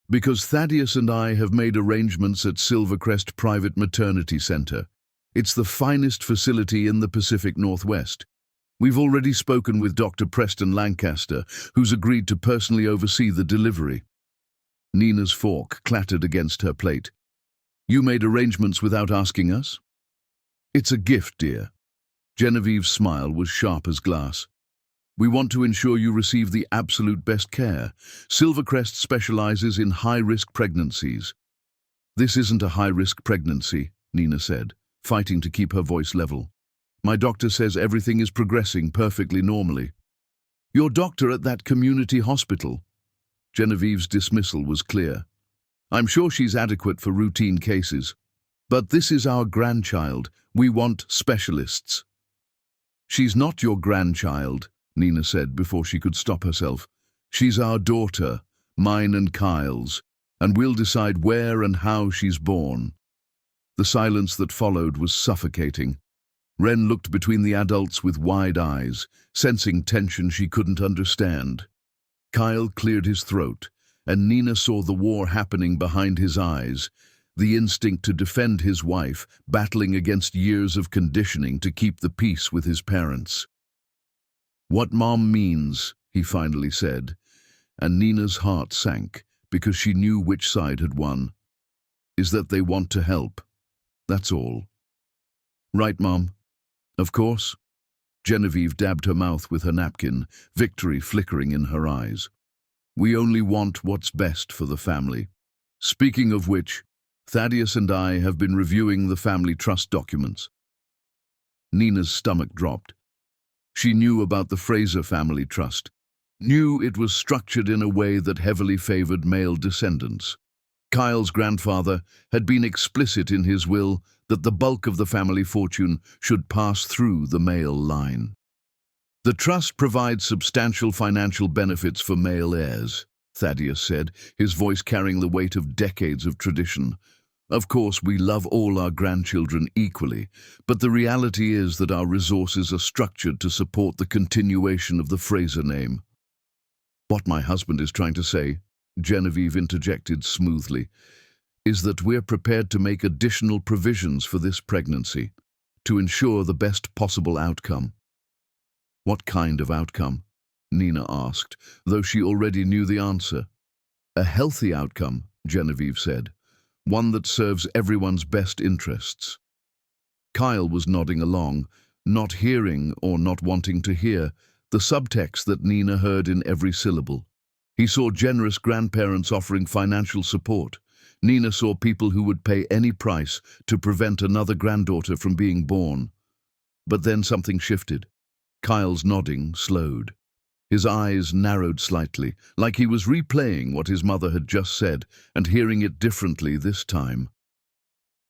"because Thaddeus and I have made arrangements at Silvercrest Private Maternity Center. It's the finest facility in the Pacific Northwest. We've already spoken with Dr. Preston Lancaster, who's agreed to personally oversee the delivery." Nina's fork clattered against her plate. "You made arrangements without asking us?" "It's a gift, dear." Genevieve's smile was sharp as glass. "We want to ensure you receive the absolute best care. Silvercrest specializes in high-risk pregnancies." "This isn't a high-risk pregnancy," Nina said, fighting to keep her voice level. "My doctor says everything is progressing perfectly normally." "Your doctor at that community hospital?" Genevieve's dismissal was clear. "I'm sure she's adequate for routine cases. But this is our grandchild. We want specialists." "She's not your grandchild," Nina said before she could stop herself. "She's our daughter, mine and Kyle's, and we'll decide where and how she's born." The silence that followed was suffocating. Wren looked between the adults with wide eyes, sensing tension she couldn't understand. Kyle cleared his throat, and Nina saw the war happening behind his eyes, the instinct to defend his wife, battling against years of conditioning to keep the peace with his parents. "What Mom means," he finally said, and Nina's heart sank because she knew which side had won, "is that they want to help. That's all." "Right, Mom?" "Of course." Genevieve dabbed her mouth with her napkin, victory flickering in her eyes. "We only want what's best for the family. Speaking of which, Thaddeus and I have been reviewing the family trust documents." Nina's stomach dropped. She knew about the Fraser family trust, knew it was structured in a way that heavily favored male descendants. Kyle's grandfather had been explicit in his will that the bulk of the family fortune should pass through the male line. "The trust provides substantial financial benefits for male heirs," Thaddeus said, his voice carrying the weight of decades of tradition. "Of course, we love all our grandchildren equally, but the reality is that our resources are structured to support the continuation of the Fraser name." "What my husband is trying to say," Genevieve interjected smoothly, "is that we're prepared to make additional provisions for this pregnancy to ensure the best possible outcome." "What kind of outcome?" Nina asked, though she already knew the answer. "A healthy outcome," Genevieve said, "one that serves everyone's best interests." Kyle was nodding along, not hearing or not wanting to hear, the subtext that Nina heard in every syllable. He saw generous grandparents offering financial support, Nina saw people who would pay any price to prevent another granddaughter from being born. But then something shifted. Kyle's nodding slowed. His eyes narrowed slightly, like he was replaying what his mother had just said and hearing it differently this time.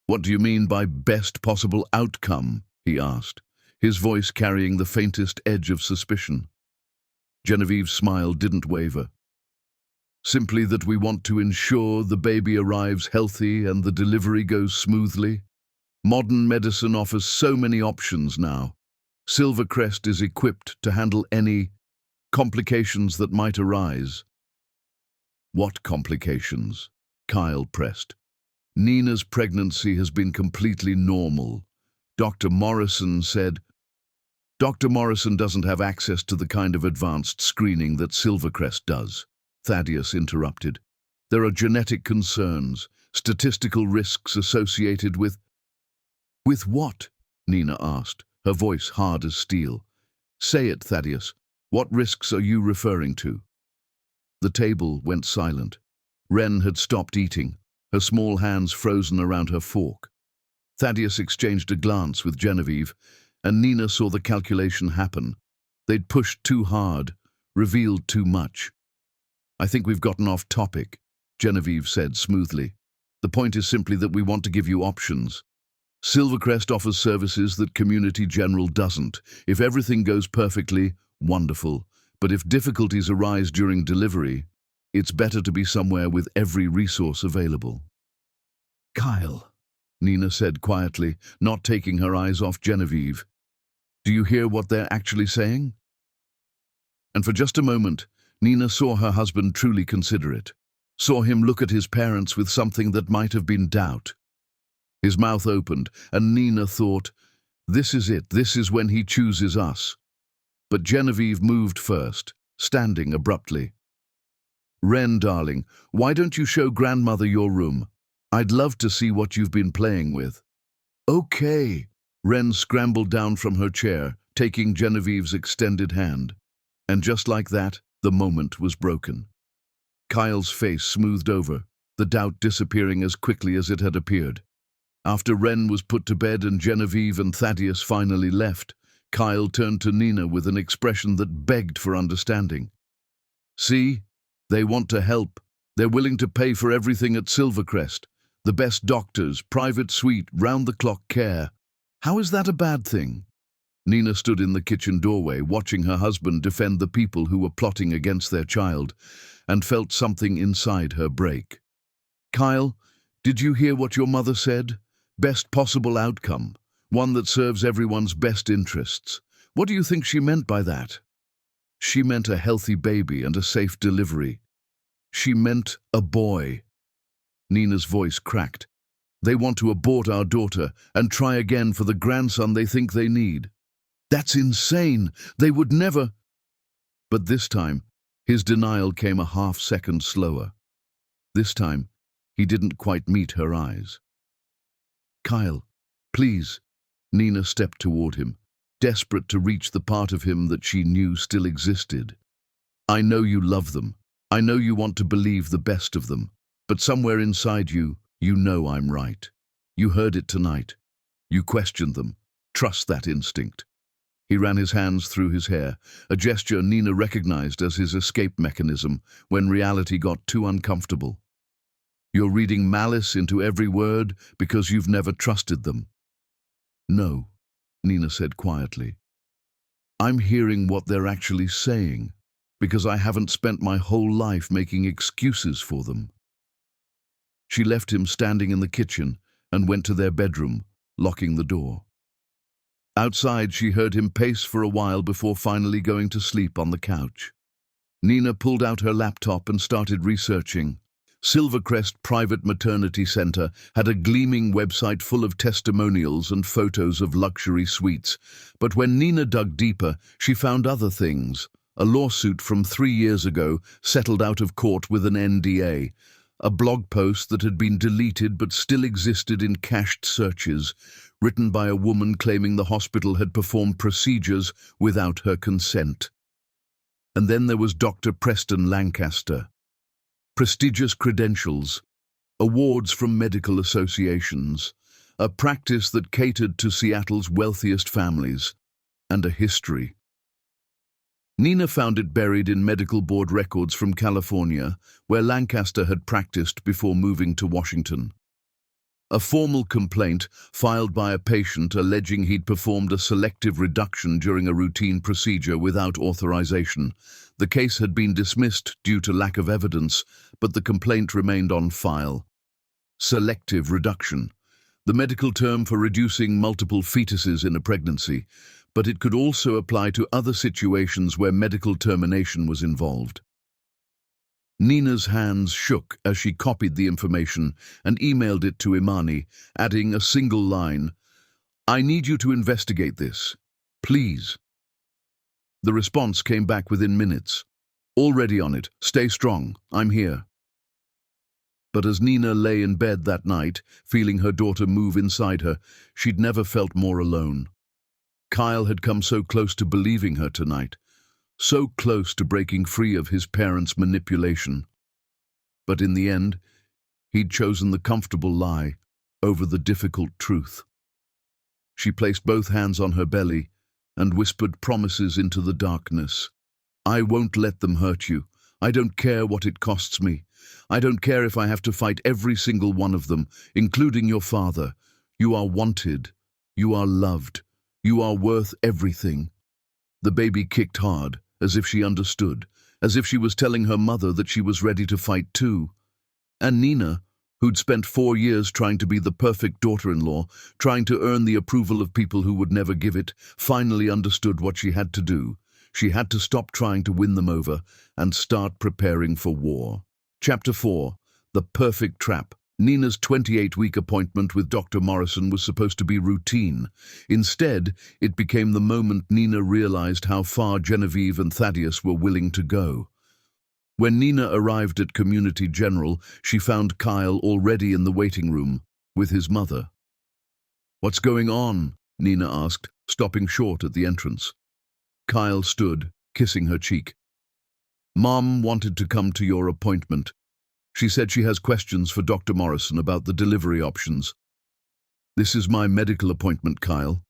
"What do you mean by best possible outcome?" he asked, his voice carrying the faintest edge of suspicion. Genevieve's smile didn't waver. "Simply that we want to ensure the baby arrives healthy and the delivery goes smoothly. Modern medicine offers so many options now. Silvercrest is equipped to handle any complications that might arise." "What complications?" Kyle pressed. "Nina's pregnancy has been completely normal. Dr. Morrison said—" "Dr. Morrison doesn't have access to the kind of advanced screening that Silvercrest does," Thaddeus interrupted. "There are genetic concerns, statistical risks associated with—" "With what?" Nina asked, her voice hard as steel. "Say it, Thaddeus. What risks are you referring to?" The table went silent. Wren had stopped eating, her small hands frozen around her fork. Thaddeus exchanged a glance with Genevieve, and Nina saw the calculation happen. They'd pushed too hard, revealed too much. "I think we've gotten off topic," Genevieve said smoothly. "The point is simply that we want to give you options. Silvercrest offers services that Community General doesn't. If everything goes perfectly, wonderful. But if difficulties arise during delivery, it's better to be somewhere with every resource available." "Kyle," Nina said quietly, not taking her eyes off Genevieve. "Do you hear what they're actually saying?" And for just a moment, Nina saw her husband truly consider it, saw him look at his parents with something that might have been doubt. His mouth opened, and Nina thought, "This is it, this is when he chooses us." But Genevieve moved first, standing abruptly. "Wren, darling, why don't you show grandmother your room? I'd love to see what you've been playing with." "Okay." Wren scrambled down from her chair, taking Genevieve's extended hand. And just like that, the moment was broken. Kyle's face smoothed over, the doubt disappearing as quickly as it had appeared. After Wren was put to bed and Genevieve and Thaddeus finally left, Kyle turned to Nina with an expression that begged for understanding. "See? They want to help. They're willing to pay for everything at Silvercrest. The best doctors, private suite, round-the-clock care. How is that a bad thing?" Nina stood in the kitchen doorway, watching her husband defend the people who were plotting against their child, and felt something inside her break. "Kyle, did you hear what your mother said? Best possible outcome. One that serves everyone's best interests. What do you think she meant by that?" "She meant a healthy baby and a safe delivery. She meant a boy." Nina's voice cracked. "They want to abort our daughter and try again for the grandson they think they need. That's insane. They would never—" But this time, his denial came a half-second slower. This time, he didn't quite meet her eyes. "Kyle, please." Nina stepped toward him, desperate to reach the part of him that she knew still existed. "I know you love them. I know you want to believe the best of them. But somewhere inside you, you know I'm right. You heard it tonight. You questioned them. Trust that instinct." He ran his hands through his hair, a gesture Nina recognized as his escape mechanism when reality got too uncomfortable. "You're reading malice into every word because you've never trusted them." "No," Nina said quietly. "I'm hearing what they're actually saying, because I haven't spent my whole life making excuses for them." She left him standing in the kitchen and went to their bedroom, locking the door. Outside, she heard him pace for a while before finally going to sleep on the couch. Nina pulled out her laptop and started researching. Silvercrest Private Maternity Center had a gleaming website full of testimonials and photos of luxury suites. But when Nina dug deeper, she found other things. A lawsuit from 3 years ago settled out of court with an NDA. A blog post that had been deleted but still existed in cached searches, written by a woman claiming the hospital had performed procedures without her consent. And then there was Dr. Preston Lancaster. Prestigious credentials, awards from medical associations, a practice that catered to Seattle's wealthiest families, and a history. Nina found it buried in medical board records from California, where Lancaster had practiced before moving to Washington. A formal complaint filed by a patient alleging he'd performed a selective reduction during a routine procedure without authorization. The case had been dismissed due to lack of evidence, but the complaint remained on file. Selective reduction, the medical term for reducing multiple fetuses in a pregnancy, but it could also apply to other situations where medical termination was involved. Nina's hands shook as she copied the information and emailed it to Imani, adding a single line, "I need you to investigate this. Please." The response came back within minutes. "Already on it. Stay strong. I'm here." But as Nina lay in bed that night, feeling her daughter move inside her, she'd never felt more alone. Kyle had come so close to believing her tonight, so close to breaking free of his parents' manipulation. But in the end, he'd chosen the comfortable lie over the difficult truth. She placed both hands on her belly and whispered promises into the darkness. "I won't let them hurt you. I don't care what it costs me. I don't care if I have to fight every single one of them, including your father. You are wanted. You are loved. You are worth everything." The baby kicked hard, as if she understood, as if she was telling her mother that she was ready to fight too. And Nina, who'd spent 4 years trying to be the perfect daughter-in-law, trying to earn the approval of people who would never give it, finally understood what she had to do. She had to stop trying to win them over and start preparing for war. Chapter 4. The Perfect Trap. Nina's 28-week appointment with Dr. Morrison was supposed to be routine. Instead, it became the moment Nina realized how far Genevieve and Thaddeus were willing to go. When Nina arrived at Community General, she found Kyle already in the waiting room, with his mother. "What's going on?" Nina asked, stopping short at the entrance. Kyle stood, kissing her cheek. "Mom wanted to come to your appointment. She said she has questions for Dr. Morrison about the delivery options." "This is my medical appointment, Kyle."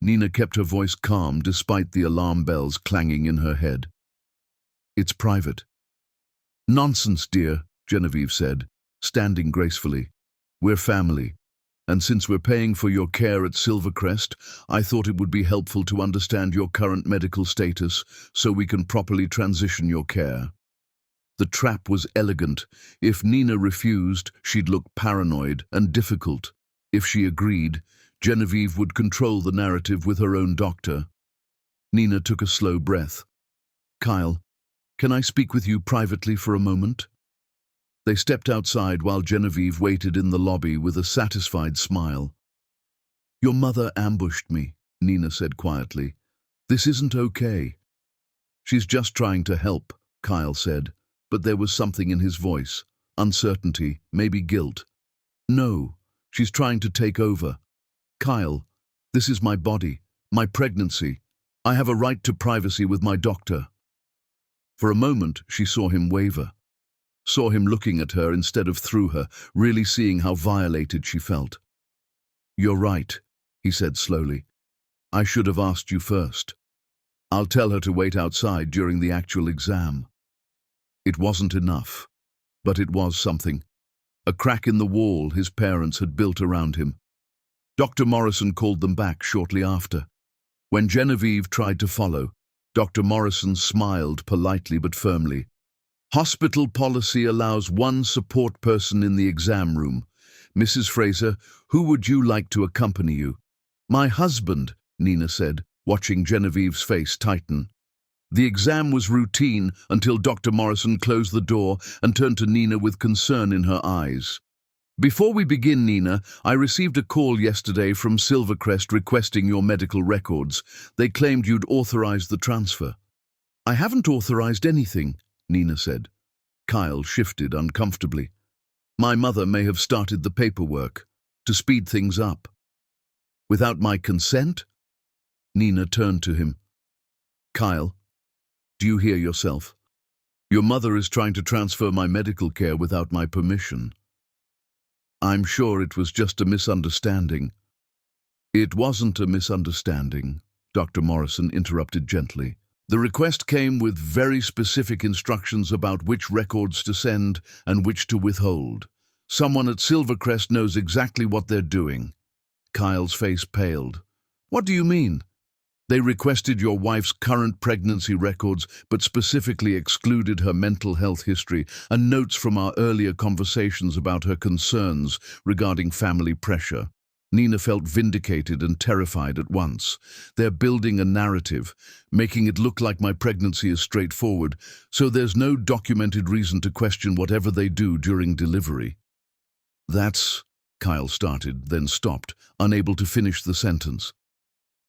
Nina kept her voice calm despite the alarm bells clanging in her head. "It's private." "Nonsense, dear," Genevieve said, standing gracefully. "We're family, and since we're paying for your care at Silvercrest, I thought it would be helpful to understand your current medical status so we can properly transition your care." The trap was elegant. If Nina refused, she'd look paranoid and difficult. If she agreed, Genevieve would control the narrative with her own doctor. Nina took a slow breath. "Kyle, can I speak with you privately for a moment?" They stepped outside while Genevieve waited in the lobby with a satisfied smile. "Your mother ambushed me," Nina said quietly. "This isn't okay." "She's just trying to help," Kyle said. But there was something in his voice, uncertainty, maybe guilt. "No, she's trying to take over. Kyle, this is my body, my pregnancy. I have a right to privacy with my doctor." For a moment, she saw him waver. Saw him looking at her instead of through her, really seeing how violated she felt. "You're right," he said slowly. "I should have asked you first. I'll tell her to wait outside during the actual exam." It wasn't enough, but it was something. A crack in the wall his parents had built around him. Dr. Morrison called them back shortly after. When Genevieve tried to follow, Dr. Morrison smiled politely but firmly. "Hospital policy allows one support person in the exam room. Mrs. Fraser, who would you like to accompany you?" "My husband," Nina said, watching Genevieve's face tighten. The exam was routine until Dr. Morrison closed the door and turned to Nina with concern in her eyes. "Before we begin, Nina, I received a call yesterday from Silvercrest requesting your medical records. They claimed you'd authorized the transfer." "I haven't authorized anything," Nina said. Kyle shifted uncomfortably. "My mother may have started the paperwork to speed things up." "Without my consent?" Nina turned to him. "Kyle, do you hear yourself? Your mother is trying to transfer my medical care without my permission. I'm sure it was just a misunderstanding. It wasn't a misunderstanding, Dr. Morrison interrupted gently. The request came with very specific instructions about which records to send and which to withhold. Someone at Silvercrest knows exactly what they're doing. Kyle's face paled. What do you mean? They requested your wife's current pregnancy records, but specifically excluded her mental health history and notes from our earlier conversations about her concerns regarding family pressure. Nina felt vindicated and terrified at once. They're building a narrative, making it look like my pregnancy is straightforward, so there's no documented reason to question whatever they do during delivery. That's, Kyle started, then stopped, unable to finish the sentence.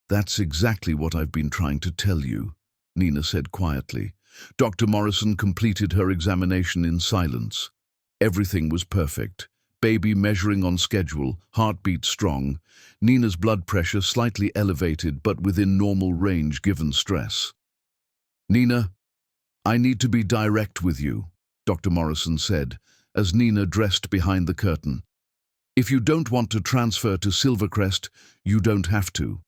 That's exactly what I've been trying to tell you, Nina said quietly. Dr. Morrison completed her examination in silence. Everything was perfect. Baby measuring on schedule, heartbeat strong, Nina's blood pressure slightly elevated but within normal range given stress. Nina, I need to be direct with you, Dr. Morrison said, as Nina dressed behind the curtain. If you don't want to transfer to Silvercrest, you don't have to.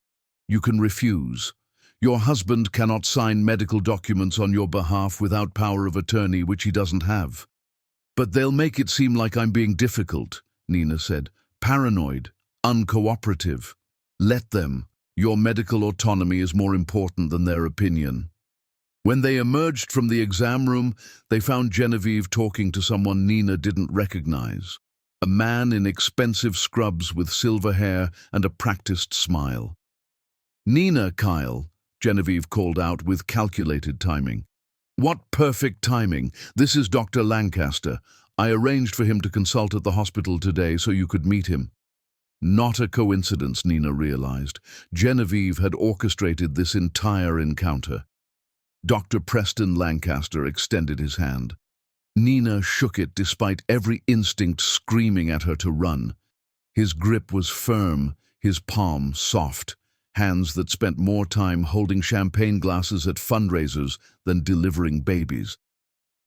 You can refuse. Your husband cannot sign medical documents on your behalf without power of attorney, which he doesn't have. But they'll make it seem like I'm being difficult, Nina said. Paranoid, uncooperative. Let them. Your medical autonomy is more important than their opinion. When they emerged from the exam room, they found Genevieve talking to someone Nina didn't recognize. A man in expensive scrubs with silver hair and a practiced smile. Nina, Kyle, Genevieve called out with calculated timing. What perfect timing. This is Dr. Lancaster. I arranged for him to consult at the hospital today so you could meet him. Not a coincidence, Nina realized. Genevieve had orchestrated this entire encounter. Dr. Preston Lancaster extended his hand. Nina shook it despite every instinct screaming at her to run. His grip was firm, his palm soft. Hands that spent more time holding champagne glasses at fundraisers than delivering babies.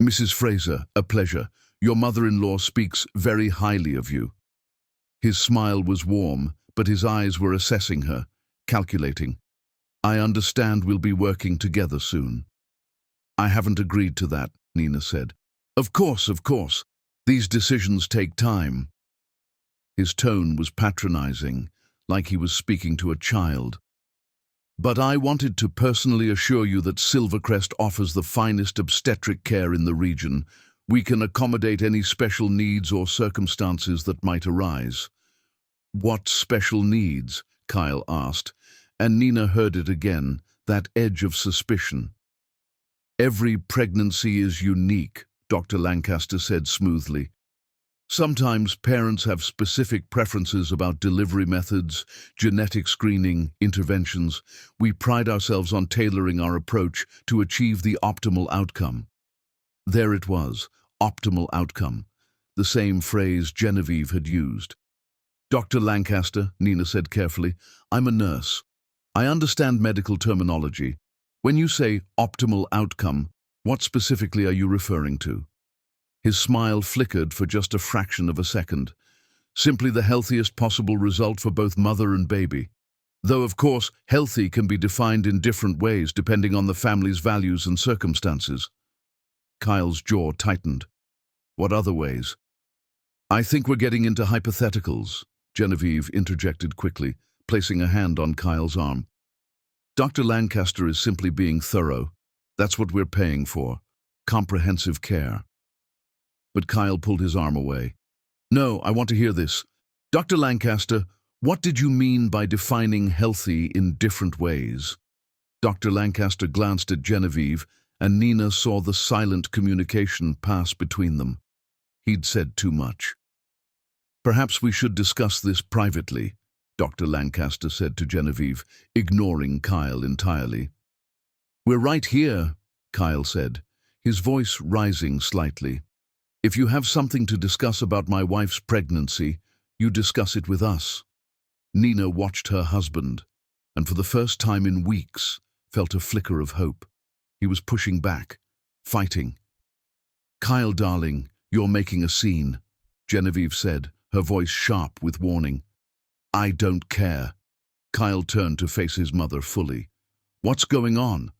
Mrs. Fraser, a pleasure. Your mother-in-law speaks very highly of you. His smile was warm, but his eyes were assessing her, calculating. I understand we'll be working together soon. I haven't agreed to that, Nina said. Of course. These decisions take time. His tone was patronizing, like he was speaking to a child. But I wanted to personally assure you that Silvercrest offers the finest obstetric care in the region. We can accommodate any special needs or circumstances that might arise. What special needs? Kyle asked, and Nina heard it again, that edge of suspicion. Every pregnancy is unique, Dr. Lancaster said smoothly. Sometimes parents have specific preferences about delivery methods, genetic screening, interventions. We pride ourselves on tailoring our approach to achieve the optimal outcome. There it was, optimal outcome, the same phrase Genevieve had used. Dr. Lancaster, Nina said carefully, I'm a nurse. I understand medical terminology. When you say optimal outcome, what specifically are you referring to? His smile flickered for just a fraction of a second. Simply the healthiest possible result for both mother and baby. Though, of course, healthy can be defined in different ways depending on the family's values and circumstances. Kyle's jaw tightened. What other ways? I think we're getting into hypotheticals, Genevieve interjected quickly, placing a hand on Kyle's arm. Dr. Lancaster is simply being thorough. That's what we're paying for. Comprehensive care. But Kyle pulled his arm away. No, I want to hear this. Dr. Lancaster, what did you mean by defining healthy in different ways? Dr. Lancaster glanced at Genevieve, and Nina saw the silent communication pass between them. He'd said too much. Perhaps we should discuss this privately, Dr. Lancaster said to Genevieve, ignoring Kyle entirely. We're right here, Kyle said, his voice rising slightly. If you have something to discuss about my wife's pregnancy, you discuss it with us. Nina watched her husband, and for the first time in weeks, felt a flicker of hope. He was pushing back, fighting. Kyle, darling, you're making a scene, Genevieve said, her voice sharp with warning. "I don't care." Kyle turned to face his mother fully. "What's going on?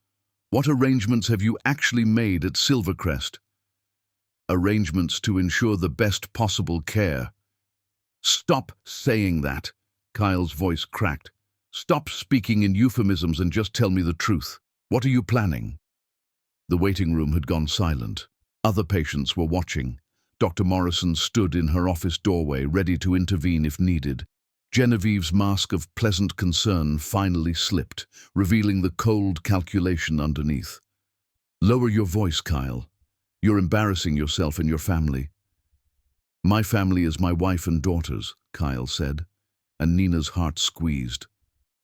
What arrangements have you actually made at Silvercrest?" "Arrangements to ensure the best possible care." "Stop saying that." Kyle's voice cracked. "Stop speaking in euphemisms and just tell me the truth. What are you planning?" The waiting room had gone silent. Other patients were watching. Dr. Morrison stood in her office doorway, ready to intervene if needed. Genevieve's mask of pleasant concern finally slipped, revealing the cold calculation underneath. "Lower your voice, Kyle. You're embarrassing yourself and your family." "My family is my wife and daughters," Kyle said, and Nina's heart squeezed.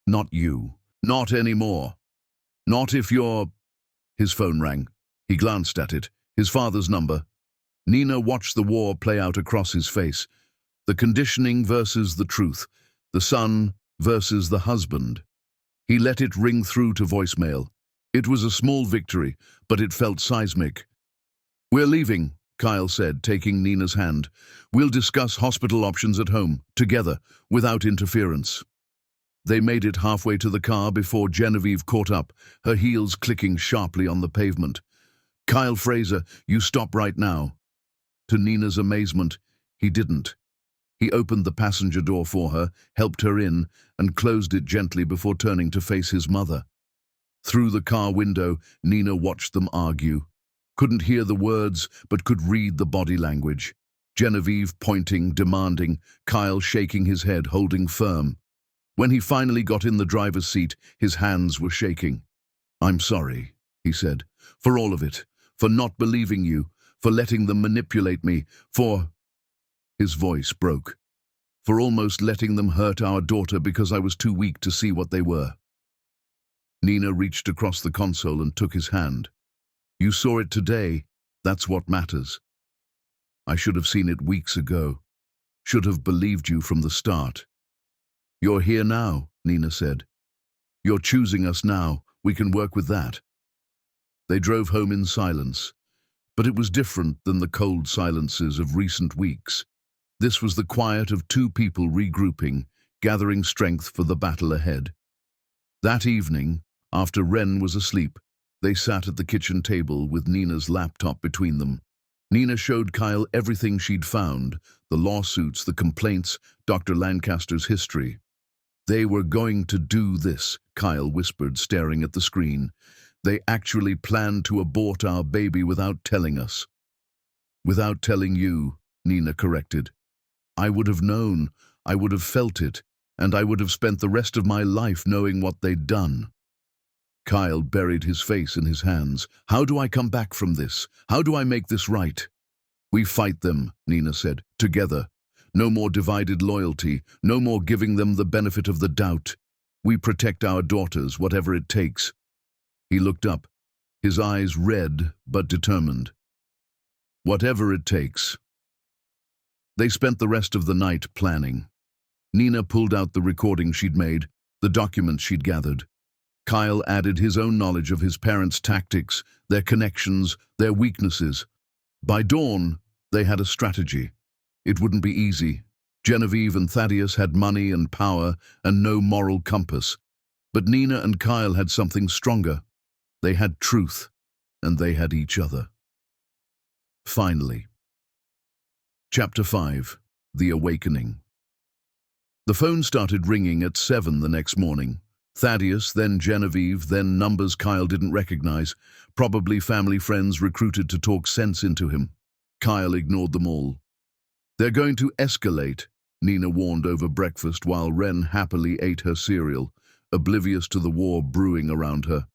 "Not you. Not anymore. Not if you're—" His phone rang. He glanced at it. His father's number. Nina watched the war play out across his face. The conditioning versus the truth. The son versus the husband. He let it ring through to voicemail. It was a small victory, but it felt seismic. "We're leaving," Kyle said, taking Nina's hand. "We'll discuss hospital options at home, together, without interference." They made it halfway to the car before Genevieve caught up, her heels clicking sharply on the pavement. "Kyle Fraser, you stop right now." To Nina's amazement, he didn't. He opened the passenger door for her, helped her in, and closed it gently before turning to face his mother. Through the car window, Nina watched them argue. Couldn't hear the words, but could read the body language. Genevieve pointing, demanding, Kyle shaking his head, holding firm. When he finally got in the driver's seat, his hands were shaking. "I'm sorry," he said, "for all of it, for not believing you, for letting them manipulate me, for—" His voice broke. "For almost letting them hurt our daughter because I was too weak to see what they were." Nina reached across the console and took his hand. "You saw it today. That's what matters. I should have seen it weeks ago. Should have believed you from the start." "You're here now," Nina said. "You're choosing us now. We can work with that." They drove home in silence, but it was different than the cold silences of recent weeks. This was the quiet of two people regrouping, gathering strength for the battle ahead. That evening, after Wren was asleep, they sat at the kitchen table with Nina's laptop between them. Nina showed Kyle everything she'd found, the lawsuits, the complaints, Dr. Lancaster's history. "They were going to do this," Kyle whispered, staring at the screen. "They actually planned to abort our baby without telling us." "Without telling you," Nina corrected. "I would have known, I would have felt it, and I would have spent the rest of my life knowing what they'd done." Kyle buried his face in his hands. "How do I come back from this? How do I make this right?" "We fight them," Nina said, "together. No more divided loyalty, no more giving them the benefit of the doubt. We protect our daughters, whatever it takes." He looked up, his eyes red but determined. "Whatever it takes." They spent the rest of the night planning. Nina pulled out the recording she'd made, the documents she'd gathered. Kyle added his own knowledge of his parents' tactics, their connections, their weaknesses. By dawn, they had a strategy. It wouldn't be easy. Genevieve and Thaddeus had money and power and no moral compass. But Nina and Kyle had something stronger. They had truth, and they had each other. Finally. Chapter 5. The Awakening. The phone started ringing at 7 the next morning. Thaddeus, then Genevieve, then numbers Kyle didn't recognize, probably family friends recruited to talk sense into him. Kyle ignored them all. "They're going to escalate," Nina warned over breakfast while Wren happily ate her cereal, oblivious to the war brewing around her.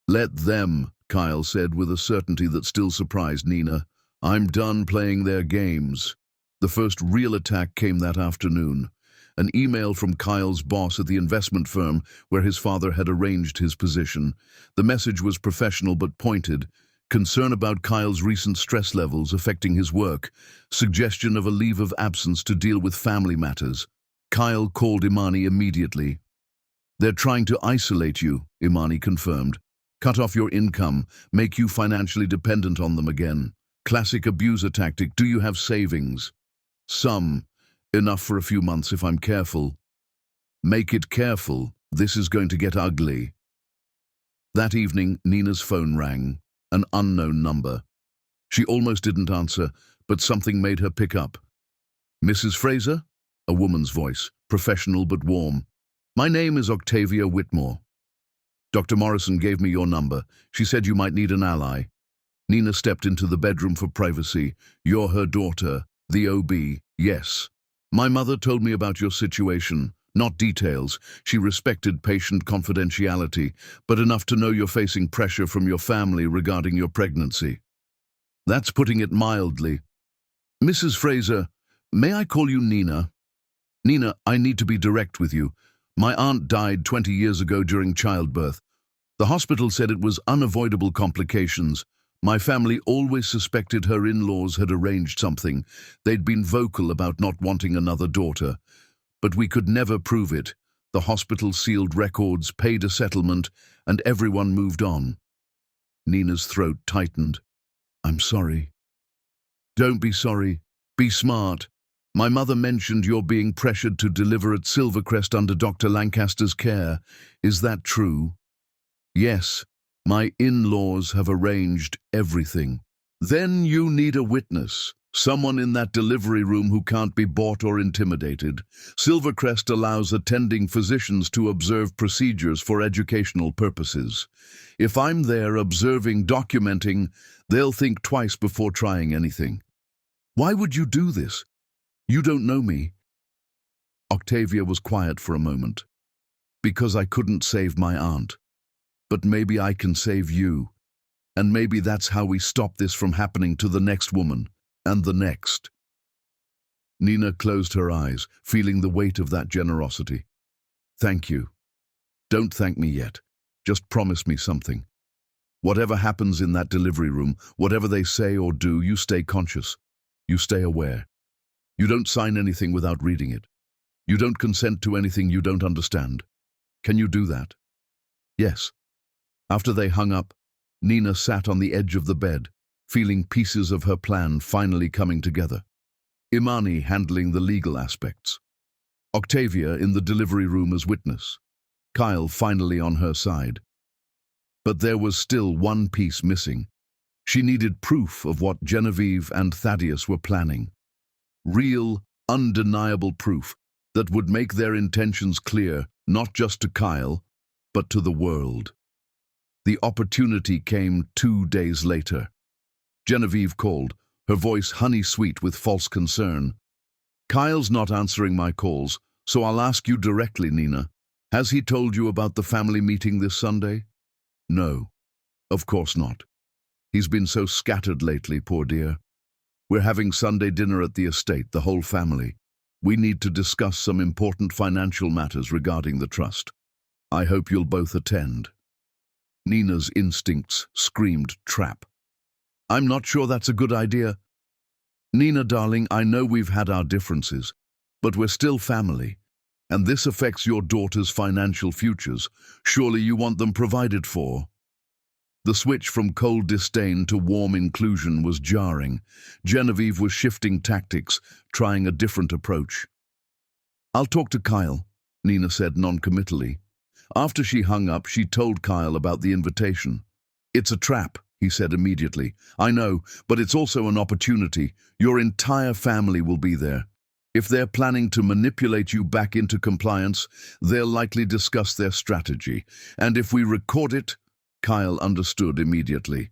"Let them," Kyle said with a certainty that still surprised Nina. "I'm done playing their games." The first real attack came that afternoon. An email from Kyle's boss at the investment firm where his father had arranged his position. The message was professional but pointed. Concern about Kyle's recent stress levels affecting his work. Suggestion of a leave of absence to deal with family matters. Kyle called Imani immediately. "They're trying to isolate you," Imani confirmed. "Cut off your income, make you financially dependent on them again. Classic abuser tactic. Do you have savings?" "Some." Enough for a few months if I'm careful. Make it careful. This is going to get ugly. That evening, Nina's phone rang, an unknown number. She almost didn't answer, but something made her pick up. Mrs. Fraser? A woman's voice, professional but warm. My name is Octavia Whitmore. Dr. Morrison gave me your number. She said you might need an ally. Nina stepped into the bedroom for privacy. You're her daughter, the OB, yes. My mother told me about your situation, not details. She respected patient confidentiality, but enough to know you're facing pressure from your family regarding your pregnancy. That's putting it mildly. Mrs. Fraser, may I call you Nina? Nina, I need to be direct with you. My aunt died 20 years ago during childbirth. The hospital said it was unavoidable complications. My family always suspected her in-laws had arranged something. They'd been vocal about not wanting another daughter. But we could never prove it. The hospital sealed records, paid a settlement, and everyone moved on. Nina's throat tightened. I'm sorry. Don't be sorry. Be smart. My mother mentioned you're being pressured to deliver at Silvercrest under Dr. Lancaster's care. Is that true? Yes. My in-laws have arranged everything. Then you need a witness. Someone in that delivery room who can't be bought or intimidated. Silvercrest allows attending physicians to observe procedures for educational purposes. If I'm there observing, documenting, they'll think twice before trying anything. Why would you do this? You don't know me. Octavia was quiet for a moment. Because I couldn't save my aunt. But maybe I can save you. And maybe that's how we stop this from happening to the next woman. And the next. Nina closed her eyes, feeling the weight of that generosity. Thank you. Don't thank me yet. Just promise me something. Whatever happens in that delivery room, whatever they say or do, you stay conscious. You stay aware. You don't sign anything without reading it. You don't consent to anything you don't understand. Can you do that? Yes. After they hung up, Nina sat on the edge of the bed, feeling pieces of her plan finally coming together. Imani handling the legal aspects. Octavia in the delivery room as witness. Kyle finally on her side. But there was still one piece missing. She needed proof of what Genevieve and Thaddeus were planning. Real, undeniable proof that would make their intentions clear, not just to Kyle, but to the world. The opportunity came 2 days later. Genevieve called, her voice honey-sweet with false concern. Kyle's not answering my calls, so I'll ask you directly, Nina. Has he told you about the family meeting this Sunday? No, of course not. He's been so scattered lately, poor dear. We're having Sunday dinner at the estate, the whole family. We need to discuss some important financial matters regarding the trust. I hope you'll both attend. Nina's instincts screamed trap. I'm not sure that's a good idea. Nina, darling, I know we've had our differences, but we're still family, and this affects your daughter's financial futures. Surely you want them provided for. The switch from cold disdain to warm inclusion was jarring. Genevieve was shifting tactics, trying a different approach. I'll talk to Kyle, Nina said non-committally. After she hung up, she told Kyle about the invitation. It's a trap, he said immediately. I know, but it's also an opportunity. Your entire family will be there. If they're planning to manipulate you back into compliance, they'll likely discuss their strategy. And if we record it, Kyle understood immediately.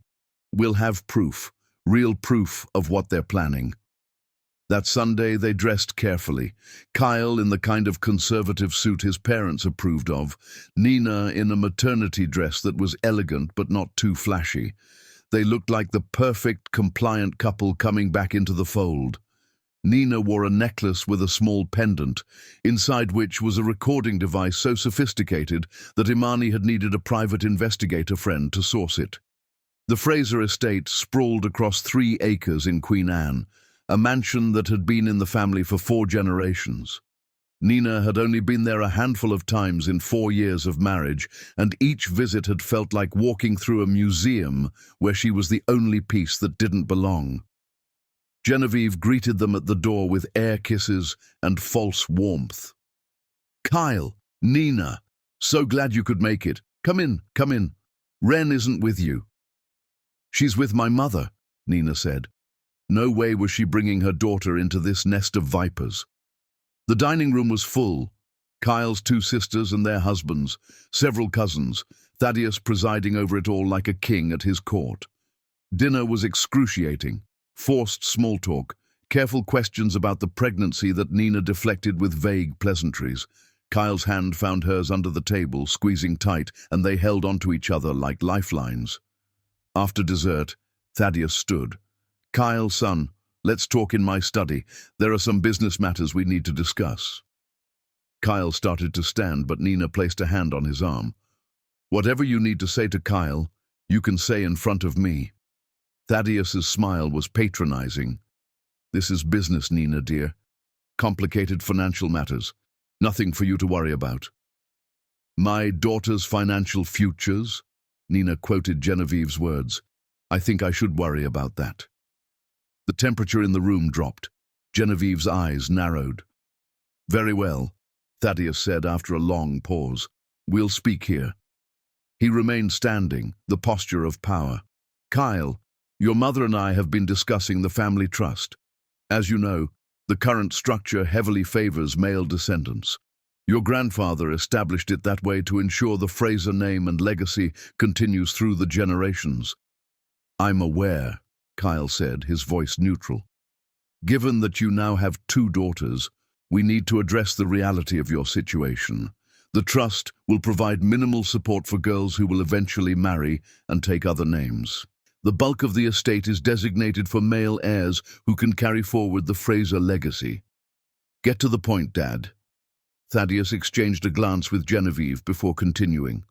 We'll have proof, real proof of what they're planning. That Sunday they dressed carefully. Kyle in the kind of conservative suit his parents approved of, Nina in a maternity dress that was elegant but not too flashy. They looked like the perfect, compliant couple coming back into the fold. Nina wore a necklace with a small pendant, inside which was a recording device so sophisticated that Imani had needed a private investigator friend to source it. The Fraser estate sprawled across 3 acres in Queen Anne, a mansion that had been in the family for 4 generations. Nina had only been there a handful of times in 4 years of marriage, and each visit had felt like walking through a museum where she was the only piece that didn't belong. Genevieve greeted them at the door with air kisses and false warmth. "Kyle, Nina, so glad you could make it. Come in, come in. Ren isn't with you." "She's with my mother," Nina said. No way was she bringing her daughter into this nest of vipers. The dining room was full. Kyle's two sisters and their husbands, several cousins, Thaddeus presiding over it all like a king at his court. Dinner was excruciating. Forced small talk, careful questions about the pregnancy that Nina deflected with vague pleasantries. Kyle's hand found hers under the table, squeezing tight, and they held onto each other like lifelines. After dessert, Thaddeus stood. "Kyle, son, let's talk in my study. There are some business matters we need to discuss." Kyle started to stand, but Nina placed a hand on his arm. "Whatever you need to say to Kyle, you can say in front of me." Thaddeus's smile was patronizing. "This is business, Nina, dear. Complicated financial matters. Nothing for you to worry about." "My daughter's financial futures?" Nina quoted Genevieve's words. "I think I should worry about that." The temperature in the room dropped. Genevieve's eyes narrowed. "Very well," Thaddeus said after a long pause. "We'll speak here." He remained standing, the posture of power. "Kyle, your mother and I have been discussing the family trust. As you know, the current structure heavily favors male descendants. Your grandfather established it that way to ensure the Fraser name and legacy continues through the generations." "I'm aware," Kyle said, his voice neutral. "Given that you now have two daughters, we need to address the reality of your situation. The trust will provide minimal support for girls who will eventually marry and take other names. The bulk of the estate is designated for male heirs who can carry forward the Fraser legacy." "Get to the point, Dad." Thaddeus exchanged a glance with Genevieve before continuing.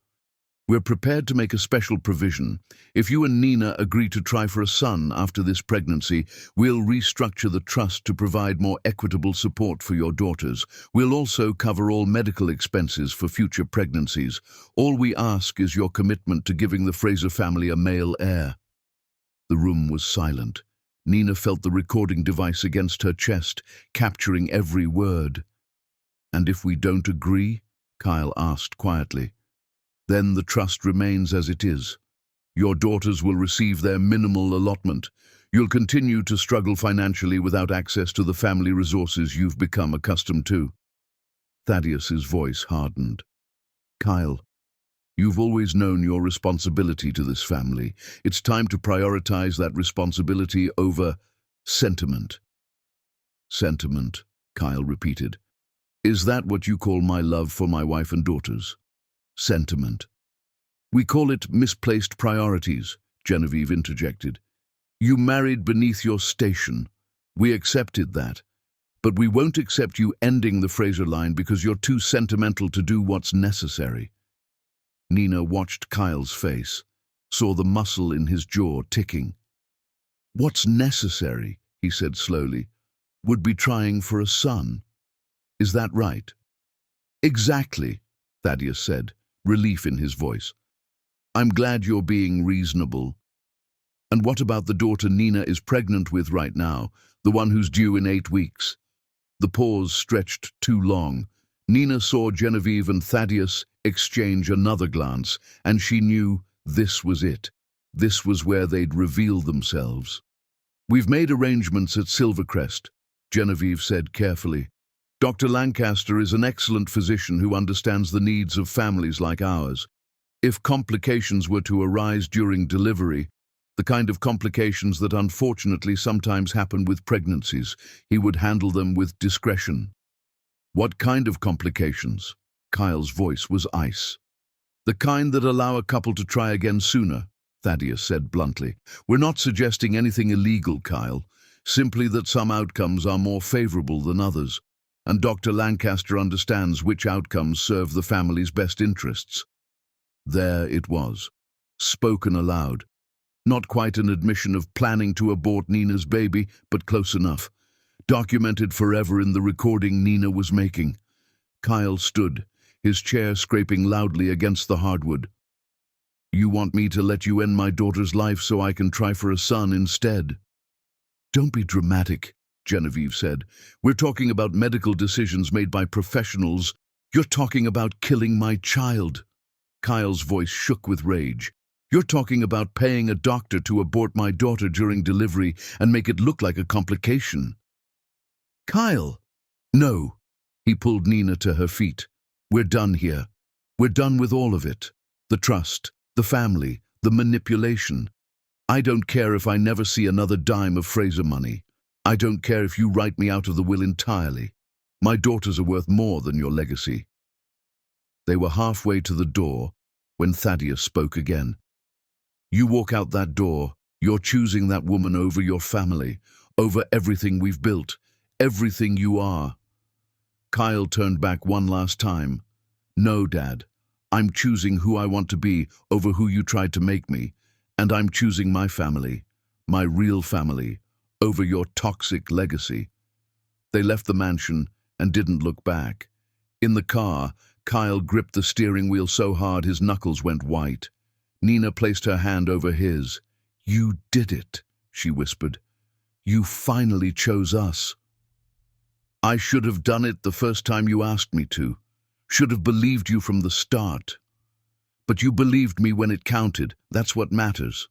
"We're prepared to make a special provision. If you and Nina agree to try for a son after this pregnancy, we'll restructure the trust to provide more equitable support for your daughters. We'll also cover all medical expenses for future pregnancies. All we ask is your commitment to giving the Fraser family a male heir." The room was silent. Nina felt the recording device against her chest, capturing every word. "And if we don't agree?" Kyle asked quietly. "Then the trust remains as it is. Your daughters will receive their minimal allotment. You'll continue to struggle financially without access to the family resources you've become accustomed to." Thaddeus's voice hardened. "Kyle, you've always known your responsibility to this family. It's time to prioritize that responsibility over sentiment." "Sentiment," Kyle repeated. "Is that what you call my love for my wife and daughters? Sentiment." "We call it misplaced priorities," Genevieve interjected. "You married beneath your station. We accepted that. But we won't accept you ending the Fraser line because you're too sentimental to do what's necessary." Nina watched Kyle's face, saw the muscle in his jaw ticking. "What's necessary," he said slowly, "would be trying for a son. Is that right?" "Exactly," Thaddeus said, relief in his voice. "I'm glad you're being reasonable. And what about the daughter Nina is pregnant with right now, the one who's due in 8 weeks?" The pause stretched too long. Nina saw Genevieve and Thaddeus exchange another glance, and she knew this was it. This was where they'd reveal themselves. "We've made arrangements at Silvercrest," Genevieve said carefully. "Dr. Lancaster is an excellent physician who understands the needs of families like ours. If complications were to arise during delivery, the kind of complications that unfortunately sometimes happen with pregnancies, he would handle them with discretion." "What kind of complications?" Kyle's voice was ice. "The kind that allow a couple to try again sooner," Thaddeus said bluntly. "We're not suggesting anything illegal, Kyle, simply that some outcomes are more favorable than others. And Dr. Lancaster understands which outcomes serve the family's best interests." There it was, spoken aloud. Not quite an admission of planning to abort Nina's baby, but close enough. Documented forever in the recording Nina was making. Kyle stood, his chair scraping loudly against the hardwood. "You want me to let you end my daughter's life so I can try for a son instead?" Don't be dramatic, Genevieve said. We're talking about medical decisions made by professionals. You're talking about killing my child. Kyle's voice shook with rage. You're talking about paying a doctor to abort my daughter during delivery and make it look like a complication. Kyle! No. He pulled Nina to her feet. We're done here. We're done with all of it. The trust, the family, the manipulation. I don't care if I never see another dime of Fraser money. I don't care if you write me out of the will entirely. My daughters are worth more than your legacy. They were halfway to the door when Thaddeus spoke again. You walk out that door, you're choosing that woman over your family, over everything we've built, everything you are. Kyle turned back one last time. No, Dad. I'm choosing who I want to be over who you tried to make me, and I'm choosing my family, my real family, over your toxic legacy. They left the mansion and didn't look back. In the car, Kyle gripped the steering wheel so hard his knuckles went white. Nina placed her hand over his. You did it, she whispered. You finally chose us. I should have done it the first time you asked me to. Should have believed you from the start. But you believed me when it counted. That's what matters.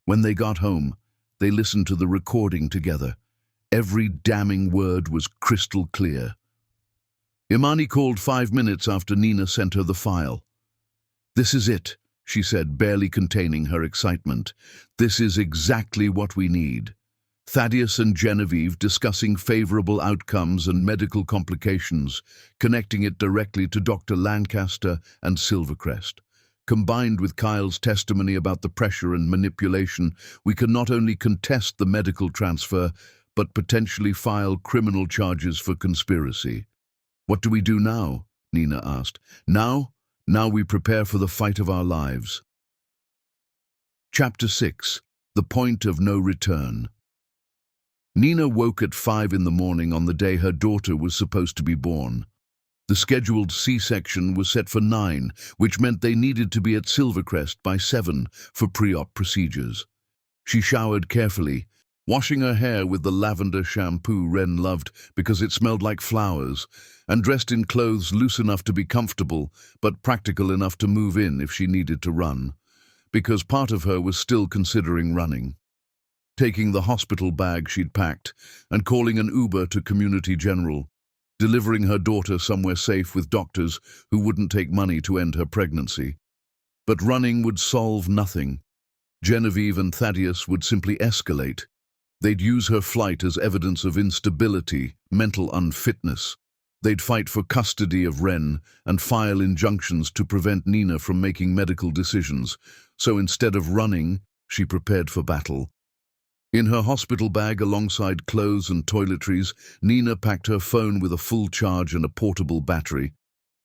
When they got home, they listened to the recording together. Every damning word was crystal clear. Imani called 5 minutes after Nina sent her the file. This is it, she said, barely containing her excitement. This is exactly what we need. Thaddeus and Genevieve discussing favorable outcomes and medical complications, connecting it directly to Dr. Lancaster and Silvercrest. Combined with Kyle's testimony about the pressure and manipulation, we can not only contest the medical transfer, but potentially file criminal charges for conspiracy. What do we do now? Nina asked. Now we prepare for the fight of our lives. Chapter 6. The Point of No Return. Nina woke at 5 in the morning on the day her daughter was supposed to be born. The scheduled C-section was set for 9, which meant they needed to be at Silvercrest by 7 for pre-op procedures. She showered carefully, washing her hair with the lavender shampoo Wren loved because it smelled like flowers, and dressed in clothes loose enough to be comfortable, but practical enough to move in if she needed to run, because part of her was still considering running. Taking the hospital bag she'd packed and calling an Uber to Community General, delivering her daughter somewhere safe with doctors who wouldn't take money to end her pregnancy. But running would solve nothing. Genevieve and Thaddeus would simply escalate. They'd use her flight as evidence of instability, mental unfitness. They'd fight for custody of Wren and file injunctions to prevent Nina from making medical decisions. So instead of running, she prepared for battle. In her hospital bag alongside clothes and toiletries, Nina packed her phone with a full charge and a portable battery.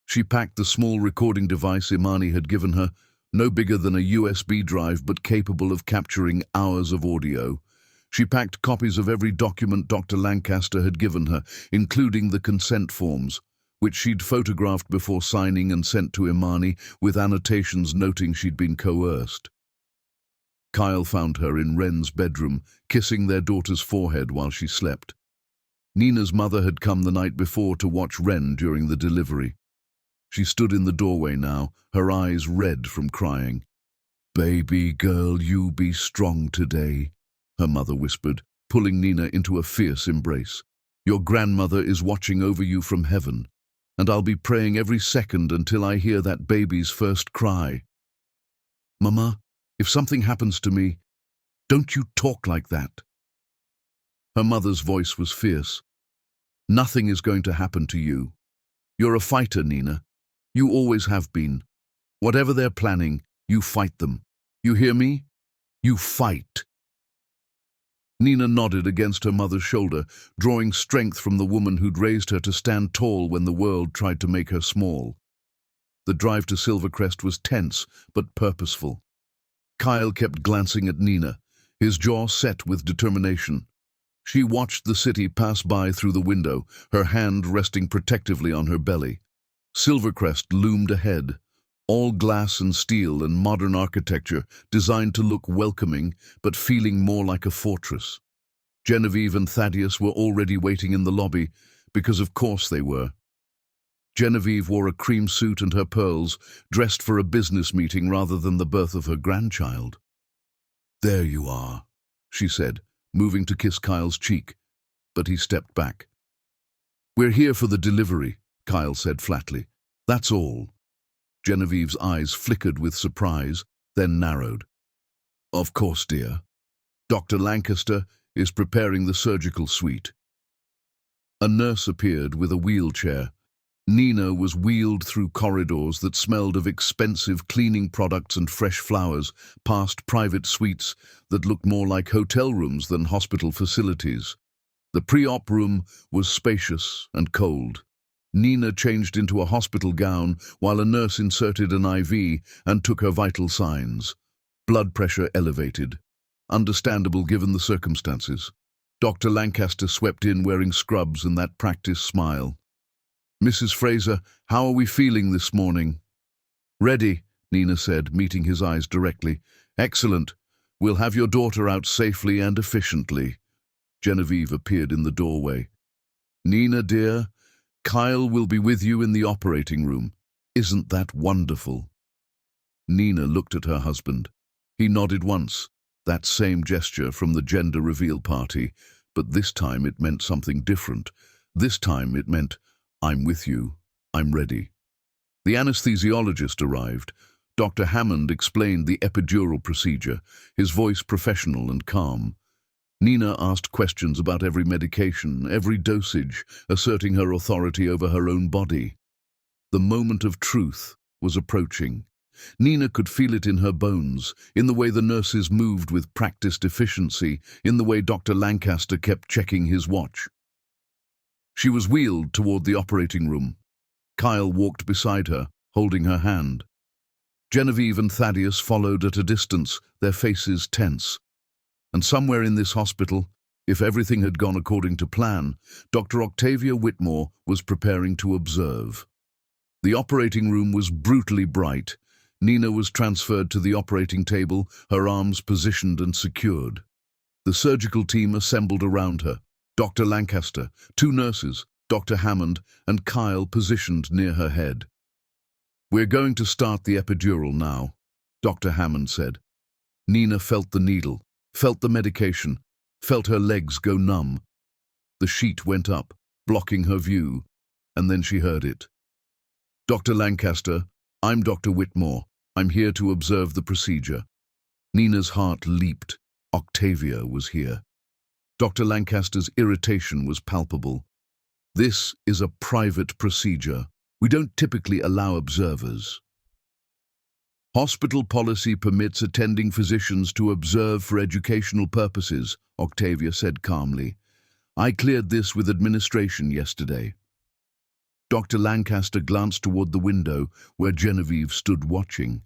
She packed the small recording device Imani had given her, no bigger than a USB drive but capable of capturing hours of audio. She packed copies of every document Dr. Lancaster had given her, including the consent forms, which she'd photographed before signing and sent to Imani with annotations noting she'd been coerced. Kyle found her in Wren's bedroom, kissing their daughter's forehead while she slept. Nina's mother had come the night before to watch Wren during the delivery. She stood in the doorway now, her eyes red from crying. "Baby girl, you be strong today," her mother whispered, pulling Nina into a fierce embrace. "Your grandmother is watching over you from heaven, and I'll be praying every second until I hear that baby's first cry." "Mama, if something happens to me, don't you talk like that." Her mother's voice was fierce. "Nothing is going to happen to you. You're a fighter, Nina. You always have been. Whatever they're planning, you fight them. You hear me? You fight." Nina nodded against her mother's shoulder, drawing strength from the woman who'd raised her to stand tall when the world tried to make her small. The drive to Silvercrest was tense but purposeful. Kyle kept glancing at Nina, his jaw set with determination. She watched the city pass by through the window, her hand resting protectively on her belly. Silvercrest loomed ahead, all glass and steel and modern architecture designed to look welcoming but feeling more like a fortress. Genevieve and Thaddeus were already waiting in the lobby, because of course they were. Genevieve wore a cream suit and her pearls, dressed for a business meeting rather than the birth of her grandchild. "There you are," she said, moving to kiss Kyle's cheek, but he stepped back. "We're here for the delivery," Kyle said flatly. "That's all." Genevieve's eyes flickered with surprise, then narrowed. "Of course, dear. Dr. Lancaster is preparing the surgical suite." A nurse appeared with a wheelchair. Nina was wheeled through corridors that smelled of expensive cleaning products and fresh flowers, past private suites that looked more like hotel rooms than hospital facilities. The pre-op room was spacious and cold. Nina changed into a hospital gown while a nurse inserted an IV and took her vital signs. Blood pressure elevated. Understandable given the circumstances. Dr. Lancaster swept in wearing scrubs and that practiced smile. "Mrs. Fraser, how are we feeling this morning?" "Ready," Nina said, meeting his eyes directly. "Excellent. We'll have your daughter out safely and efficiently." Genevieve appeared in the doorway. "Nina, dear, Kyle will be with you in the operating room. Isn't that wonderful?" Nina looked at her husband. He nodded once, that same gesture from the gender reveal party, but this time it meant something different. This time it meant, "I'm with you. I'm ready." The anesthesiologist arrived. Dr. Hammond explained the epidural procedure, his voice professional and calm. Nina asked questions about every medication, every dosage, asserting her authority over her own body. The moment of truth was approaching. Nina could feel it in her bones, in the way the nurses moved with practiced efficiency, in the way Dr. Lancaster kept checking his watch. She was wheeled toward the operating room. Kyle walked beside her, holding her hand. Genevieve and Thaddeus followed at a distance, their faces tense. And somewhere in this hospital, if everything had gone according to plan, Dr. Octavia Whitmore was preparing to observe. The operating room was brutally bright. Nina was transferred to the operating table, her arms positioned and secured. The surgical team assembled around her. Dr. Lancaster, two nurses, Dr. Hammond, and Kyle positioned near her head. "We're going to start the epidural now," Dr. Hammond said. Nina felt the needle, felt the medication, felt her legs go numb. The sheet went up, blocking her view, and then she heard it. "Dr. Lancaster, I'm Dr. Whitmore. I'm here to observe the procedure." Nina's heart leaped. Octavia was here. Dr. Lancaster's irritation was palpable. "This is a private procedure. We don't typically allow observers." "Hospital policy permits attending physicians to observe for educational purposes," Octavia said calmly. "I cleared this with administration yesterday." Dr. Lancaster glanced toward the window where Genevieve stood watching.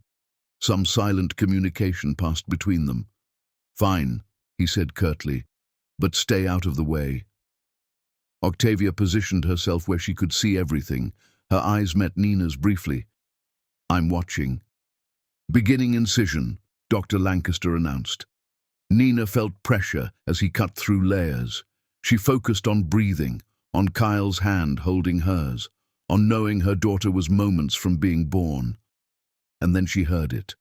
Some silent communication passed between them. "Fine," he said curtly, "but stay out of the way." Octavia positioned herself where she could see everything. Her eyes met Nina's briefly. "I'm watching." "Beginning incision," Dr. Lancaster announced. Nina felt pressure as he cut through layers. She focused on breathing, on Kyle's hand holding hers, on knowing her daughter was moments from being born. And then she heard it.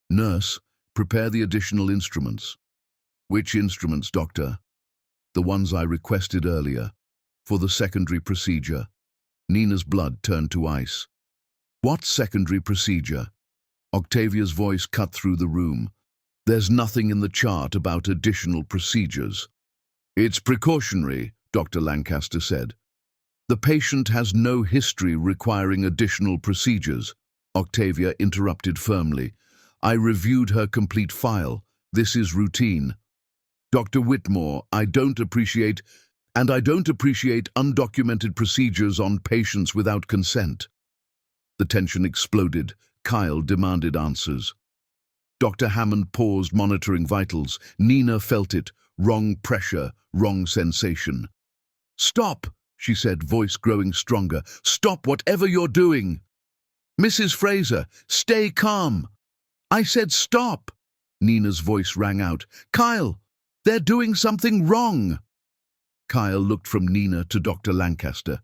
"Nurse, prepare the additional instruments." "Which instruments, doctor?" "The ones I requested earlier, for the secondary procedure." Nina's blood turned to ice. "What secondary procedure?" Octavia's voice cut through the room. "There's nothing in the chart about additional procedures." "It's precautionary," Dr. Lancaster said. "The patient has no history requiring additional procedures," Octavia interrupted firmly. "I reviewed her complete file. This is routine." "Dr. Whitmore, I don't appreciate undocumented procedures on patients without consent." The tension exploded. Kyle demanded answers. Dr. Hammond paused, monitoring vitals. Nina felt it. Wrong pressure, wrong sensation. "Stop," she said, voice growing stronger. "Stop whatever you're doing." "Mrs. Fraser, stay calm." "I said stop." Nina's voice rang out. "Kyle!" They're doing something wrong. Kyle looked from Nina to Dr. Lancaster.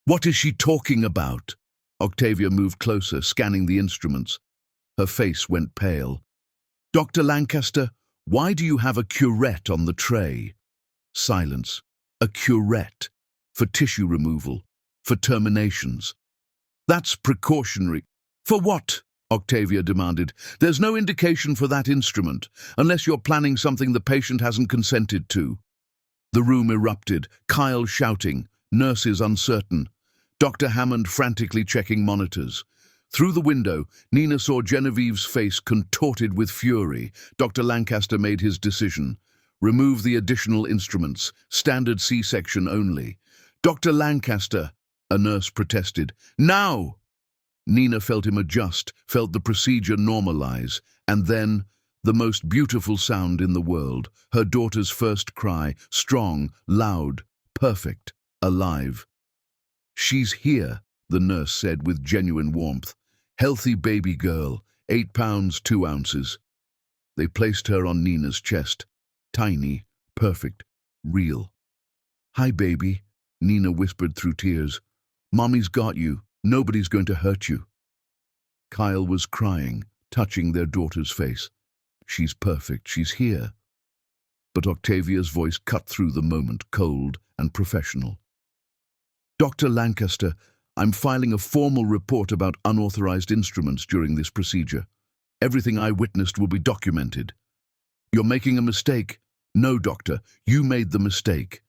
What is she talking about? Octavia moved closer, scanning the instruments. Her face went pale. Dr. Lancaster, why do you have a curette on the tray? Silence. A curette. For tissue removal. For terminations. That's precautionary. For what? Octavia demanded. There's no indication for that instrument, unless you're planning something the patient hasn't consented to. The room erupted, Kyle shouting, nurses uncertain. Dr. Hammond frantically checking monitors. Through the window, Nina saw Genevieve's face contorted with fury. Dr. Lancaster made his decision. Remove the additional instruments, standard C-section only. Dr. Lancaster, a nurse protested. Now! Nina felt him adjust, felt the procedure normalize, and then, the most beautiful sound in the world, her daughter's first cry, strong, loud, perfect, alive. She's here, the nurse said with genuine warmth. Healthy baby girl, 8 pounds, 2 ounces. They placed her on Nina's chest. Tiny, perfect, real. Hi, baby, Nina whispered through tears. Mommy's got you. Nobody's going to hurt you. Kyle was crying, touching their daughter's face. She's perfect, she's here. But Octavia's voice cut through the moment, cold and professional. Dr. Lancaster, I'm filing a formal report about unauthorized instruments during this procedure. Everything I witnessed will be documented. You're making a mistake. No, doctor, you made the mistake.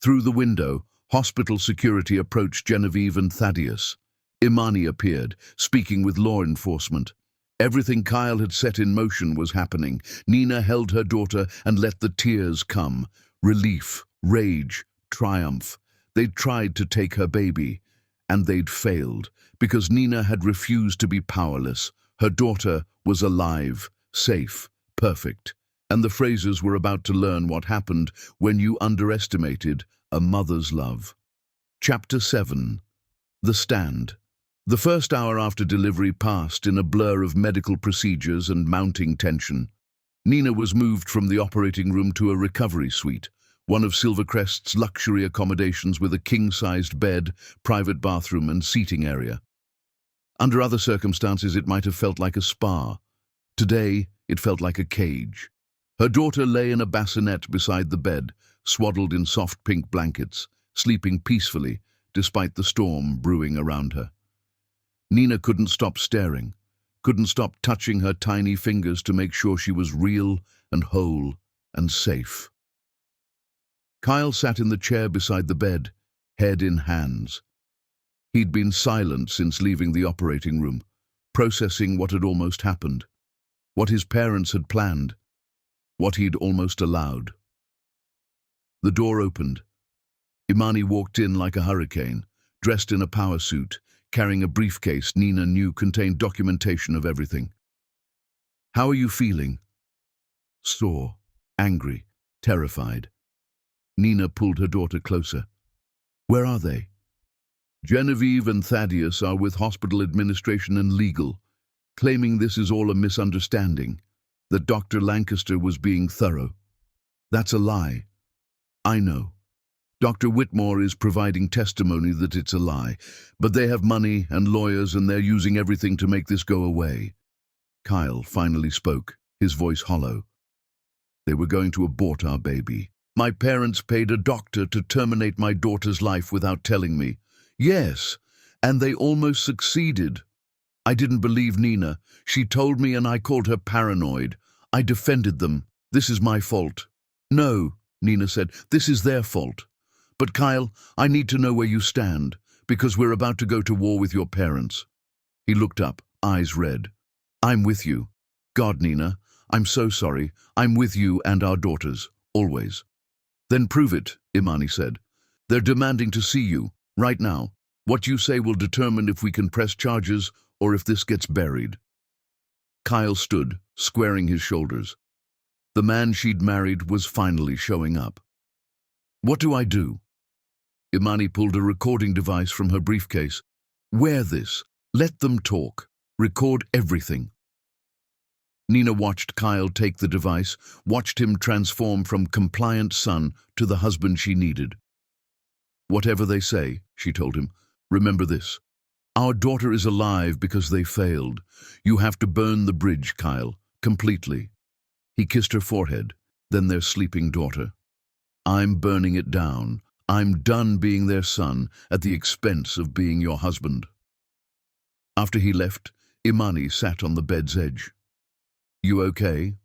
Through the window, hospital security approached Genevieve and Thaddeus. Imani appeared, speaking with law enforcement. Everything Kyle had set in motion was happening. Nina held her daughter and let the tears come. Relief, rage, triumph. They'd tried to take her baby, and they'd failed, because Nina had refused to be powerless. Her daughter was alive, safe, perfect, and the Frasers were about to learn what happened when you underestimated a mother's love. Chapter 7. The Stand. The first hour after delivery passed in a blur of medical procedures and mounting tension. Nina was moved from the operating room to a recovery suite, one of Silvercrest's luxury accommodations with a king-sized bed, private bathroom and seating area. Under other circumstances, it might have felt like a spa. Today, it felt like a cage. Her daughter lay in a bassinet beside the bed, swaddled in soft pink blankets, sleeping peacefully despite the storm brewing around her. Nina couldn't stop staring, couldn't stop touching her tiny fingers to make sure she was real and whole and safe. Kyle sat in the chair beside the bed, head in hands. He'd been silent since leaving the operating room, processing what had almost happened, what his parents had planned, what he'd almost allowed. The door opened. Imani walked in like a hurricane, dressed in a power suit, carrying a briefcase Nina knew contained documentation of everything. How are you feeling? Sore, angry, terrified. Nina pulled her daughter closer. Where are they? Genevieve and Thaddeus are with hospital administration and legal, claiming this is all a misunderstanding, that Dr. Lancaster was being thorough. That's a lie. I know. Dr. Whitmore is providing testimony that it's a lie, but they have money and lawyers and they're using everything to make this go away. Kyle finally spoke, his voice hollow. They were going to abort our baby. My parents paid a doctor to terminate my daughter's life without telling me. Yes, and they almost succeeded. I didn't believe Nina. She told me and I called her paranoid. I defended them. This is my fault. No, Nina said, this is their fault. But Kyle, I need to know where you stand, because we're about to go to war with your parents. He looked up, eyes red. I'm with you. God, Nina, I'm so sorry. I'm with you and our daughters, always. Then prove it, Imani said. They're demanding to see you, right now. What you say will determine if we can press charges or if this gets buried. Kyle stood, squaring his shoulders. The man she'd married was finally showing up. What do I do? Imani pulled a recording device from her briefcase. Wear this. Let them talk. Record everything. Nina watched Kyle take the device, watched him transform from compliant son to the husband she needed. "Whatever they say," she told him, "remember this. Our daughter is alive because they failed. You have to burn the bridge, Kyle, completely." He kissed her forehead, then their sleeping daughter. "I'm burning it down. I'm done being their son at the expense of being your husband." After he left, Imani sat on the bed's edge. "You okay?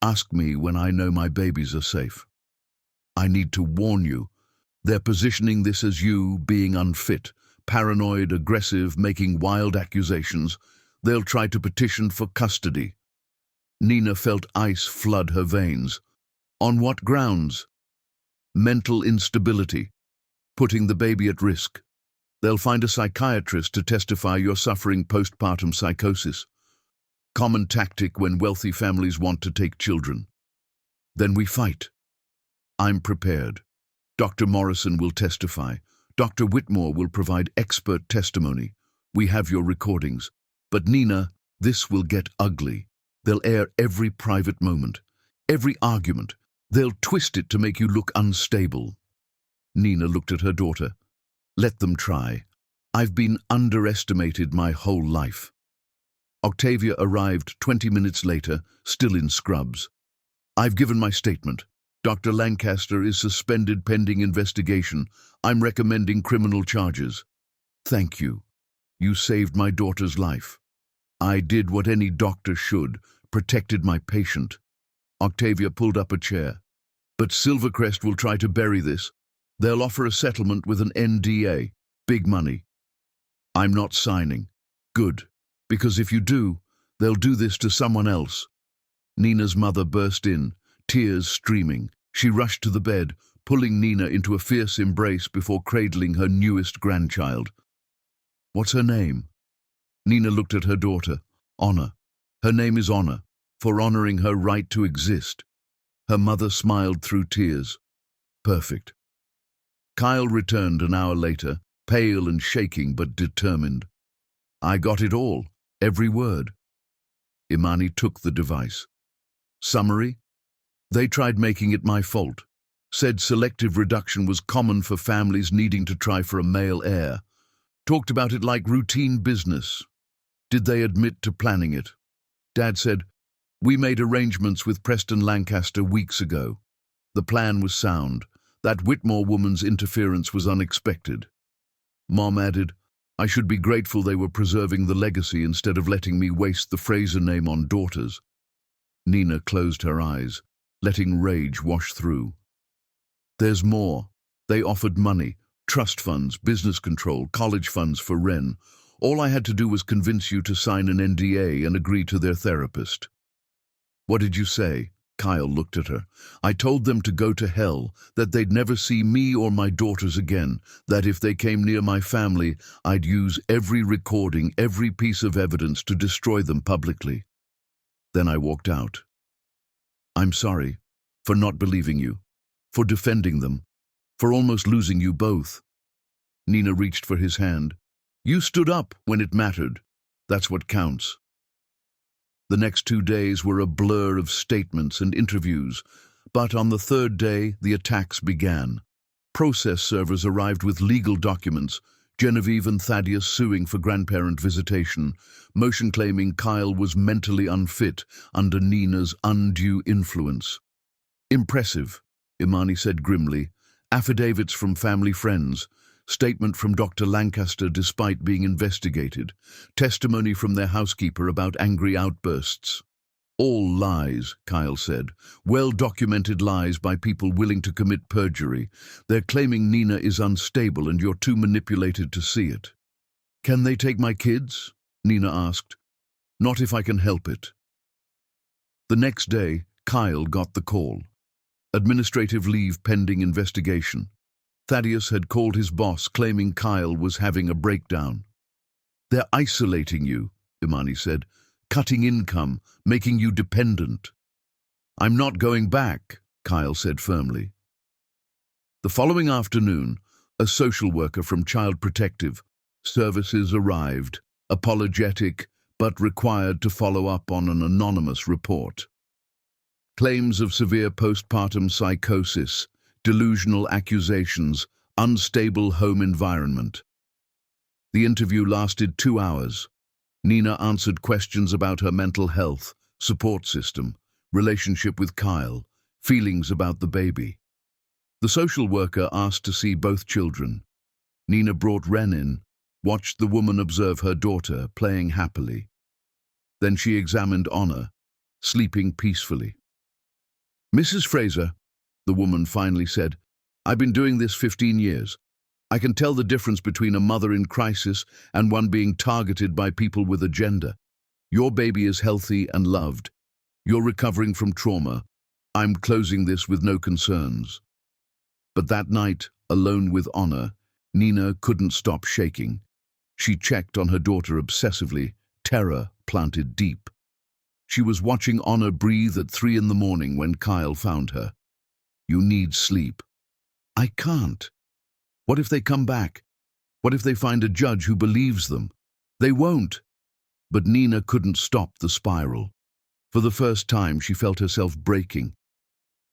Ask me when I know my babies are safe. I need to warn you. They're positioning this as you being unfit, paranoid, aggressive, making wild accusations. They'll try to petition for custody." Nina felt ice flood her veins. "On what grounds?" "Mental instability, putting the baby at risk. They'll find a psychiatrist to testify you're suffering postpartum psychosis. Common tactic when wealthy families want to take children. Then we fight. I'm prepared. Dr. Morrison will testify. Dr. Whitmore will provide expert testimony. We have your recordings. But Nina, this will get ugly. They'll air every private moment, every argument. They'll twist it to make you look unstable." Nina looked at her daughter. "Let them try. I've been underestimated my whole life." Octavia arrived 20 minutes later, still in scrubs. "I've given my statement. Dr. Lancaster is suspended pending investigation. I'm recommending criminal charges." "Thank you. You saved my daughter's life. I did what any doctor should, protected my patient." Octavia pulled up a chair. "But Silvercrest will try to bury this. They'll offer a settlement with an NDA. Big money." "I'm not signing." "Good. Because if you do, they'll do this to someone else." Nina's mother burst in, tears streaming. She rushed to the bed, pulling Nina into a fierce embrace before cradling her newest grandchild. "What's her name?" Nina looked at her daughter. "Honor. Her name is Honor, for honoring her right to exist." Her mother smiled through tears. "Perfect." Kyle returned an hour later, pale and shaking but determined. "I got it all. Every word." Imani took the device. Summary: "They tried making it my fault. Said selective reduction was common for families needing to try for a male heir. Talked about it like routine business. Did they admit to planning it?" Dad said, "We made arrangements with Preston Lancaster weeks ago. The plan was sound. That Whitmore woman's interference was unexpected." Mom added, "I should be grateful they were preserving the legacy instead of letting me waste the Fraser name on daughters." Nina closed her eyes, letting rage wash through. "There's more. They offered money, trust funds, business control, college funds for Ren. All I had to do was convince you to sign an NDA and agree to their therapist." "What did you say?" Kyle looked at her. "I told them to go to hell, that they'd never see me or my daughters again, that if they came near my family, I'd use every recording, every piece of evidence to destroy them publicly. Then I walked out. I'm sorry for not believing you, for defending them, for almost losing you both." Nina reached for his hand. "You stood up when it mattered. That's what counts." The next 2 days were a blur of statements and interviews, but on the third day, the attacks began. Process servers arrived with legal documents, Genevieve and Thaddeus suing for grandparent visitation, motion claiming Kyle was mentally unfit under Nina's undue influence. "Impressive," Imani said grimly. "Affidavits from family friends, statement from Dr. Lancaster despite being investigated, testimony from their housekeeper about angry outbursts." "All lies," Kyle said. "Well-documented lies by people willing to commit perjury. They're claiming Nina is unstable and you're too manipulated to see it." "Can they take my kids?" Nina asked. "Not if I can help it." The next day, Kyle got the call. Administrative leave pending investigation. Thaddeus had called his boss claiming Kyle was having a breakdown. "They're isolating you," Imani said. "Cutting income, making you dependent." "I'm not going back," Kyle said firmly. The following afternoon, a social worker from Child Protective Services arrived, apologetic but required to follow up on an anonymous report. Claims of severe postpartum psychosis, delusional accusations, unstable home environment. The interview lasted 2 hours. Nina answered questions about her mental health, support system, relationship with Kyle, feelings about the baby. The social worker asked to see both children. Nina brought Ren in, watched the woman observe her daughter playing happily. Then she examined Honor, sleeping peacefully. "Mrs. Fraser," the woman finally said, "I've been doing this 15 years. I can tell the difference between a mother in crisis and one being targeted by people with agenda. Your baby is healthy and loved. You're recovering from trauma. I'm closing this with no concerns." But that night, alone with Honor, Nina couldn't stop shaking. She checked on her daughter obsessively, terror planted deep. She was watching Honor breathe at 3 in the morning when Kyle found her. "You need sleep." "I can't." "What if they come back? What if they find a judge who believes them?" "They won't." But Nina couldn't stop the spiral. For the first time, she felt herself breaking.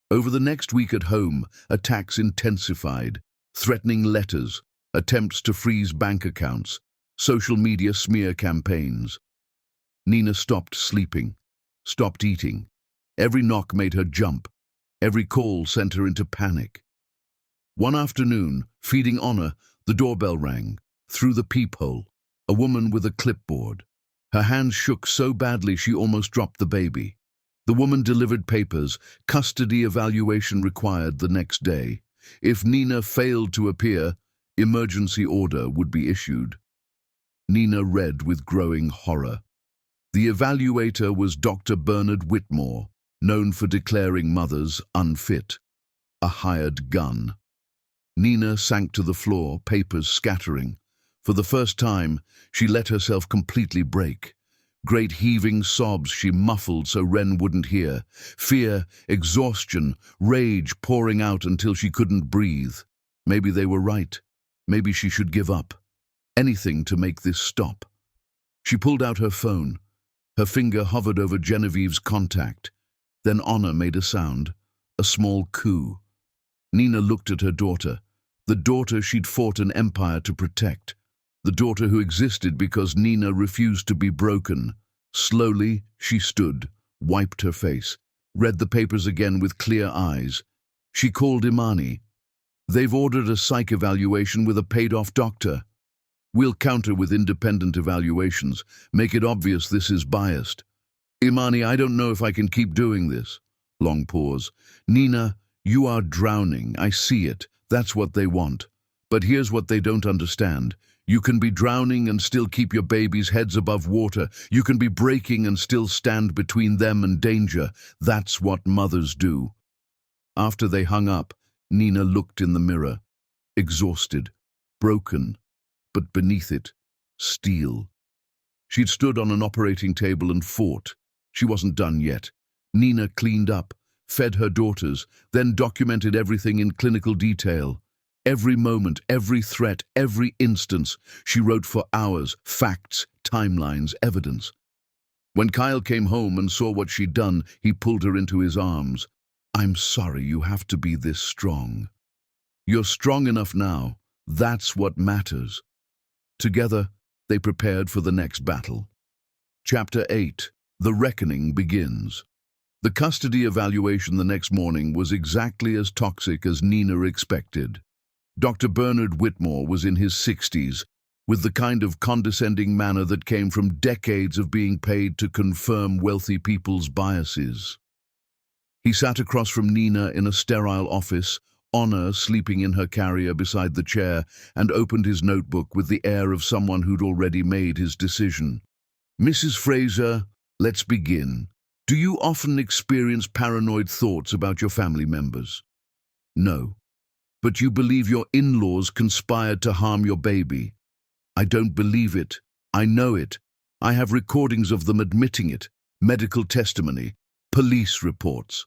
Over the next week at home, attacks intensified, threatening letters, attempts to freeze bank accounts, social media smear campaigns. Nina stopped sleeping, stopped eating. Every knock made her jump. Every call sent her into panic. One afternoon, feeding Honor, the doorbell rang. Through the peephole, a woman with a clipboard. Her hands shook so badly she almost dropped the baby. The woman delivered papers, custody evaluation required the next day. If Nina failed to appear, emergency order would be issued. Nina read with growing horror. The evaluator was Dr. Bernard Whitmore, known for declaring mothers unfit. A hired gun. Nina sank to the floor, papers scattering. For the first time, she let herself completely break. Great heaving sobs she muffled so Ren wouldn't hear. Fear, exhaustion, rage pouring out until she couldn't breathe. Maybe they were right. Maybe she should give up. Anything to make this stop. She pulled out her phone. Her finger hovered over Genevieve's contact. Then Honor made a sound, a small coo. Nina looked at her daughter, the daughter she'd fought an empire to protect, the daughter who existed because Nina refused to be broken. Slowly, she stood, wiped her face, read the papers again with clear eyes. She called Imani. "They've ordered a psych evaluation with a paid-off doctor. We'll counter with independent evaluations, make it obvious this is biased." "Imani, I don't know if I can keep doing this." Long pause. "Nina, you are drowning. I see it. That's what they want. But here's what they don't understand. You can be drowning and still keep your baby's heads above water. You can be breaking and still stand between them and danger. That's what mothers do." After they hung up, Nina looked in the mirror. Exhausted, broken, but beneath it, steel. She'd stood on an operating table and fought. She wasn't done yet. Nina cleaned up, fed her daughters, then documented everything in clinical detail. Every moment, every threat, every instance, she wrote for hours, facts, timelines, evidence. When Kyle came home and saw what she'd done, he pulled her into his arms. "I'm sorry you have to be this strong. You're strong enough now. That's what matters." Together, they prepared for the next battle. Chapter 8. The Reckoning begins. The custody evaluation the next morning was exactly as toxic as Nina expected. Dr. Bernard Whitmore was in his 60s, with the kind of condescending manner that came from decades of being paid to confirm wealthy people's biases. He sat across from Nina in a sterile office, Honor sleeping in her carrier beside the chair, and opened his notebook with the air of someone who'd already made his decision. "Mrs. Fraser, let's begin. Do you often experience paranoid thoughts about your family members?" "No. But you believe your in-laws conspired to harm your baby." "I don't believe it. I know it. I have recordings of them admitting it, medical testimony, police reports."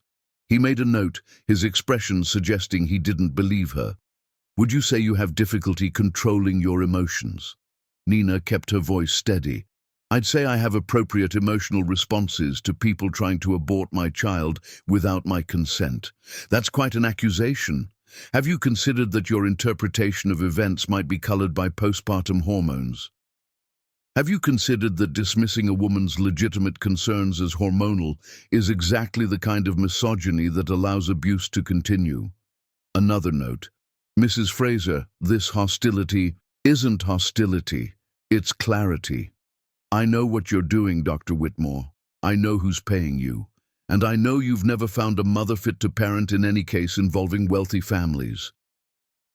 He made a note, his expression suggesting he didn't believe her. "Would you say you have difficulty controlling your emotions?" Nina kept her voice steady. I'd say I have appropriate emotional responses to people trying to abort my child without my consent. That's quite an accusation. Have you considered that your interpretation of events might be colored by postpartum hormones? Have you considered that dismissing a woman's legitimate concerns as hormonal is exactly the kind of misogyny that allows abuse to continue? Another note. Mrs. Fraser, this hostility isn't hostility, it's clarity. I know what you're doing, Dr. Whitmore. I know who's paying you. And I know you've never found a mother fit to parent in any case involving wealthy families.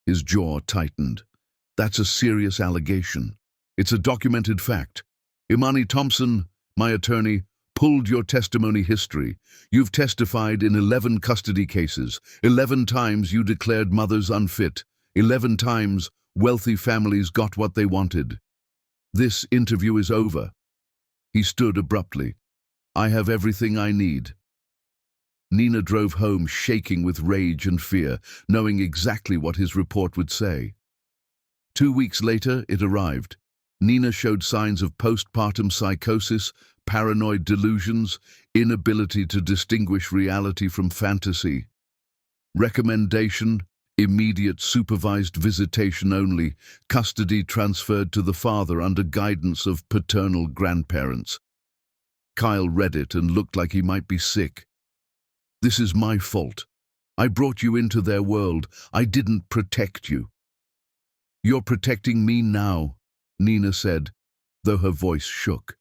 His jaw tightened. That's a serious allegation. It's a documented fact. Imani Thompson, my attorney, pulled your testimony history. You've testified in 11 custody cases. 11 times you declared mothers unfit. 11 times wealthy families got what they wanted. This interview is over. He stood abruptly. I have everything I need. Nina drove home shaking with rage and fear, knowing exactly what his report would say. 2 weeks later, it arrived. Nina showed signs of postpartum psychosis, paranoid delusions, inability to distinguish reality from fantasy. Recommendation: immediate supervised visitation only, custody transferred to the father under guidance of paternal grandparents. Kyle read it and looked like he might be sick. This is my fault. I brought you into their world. I didn't protect you. You're protecting me now, Nina said, though her voice shook.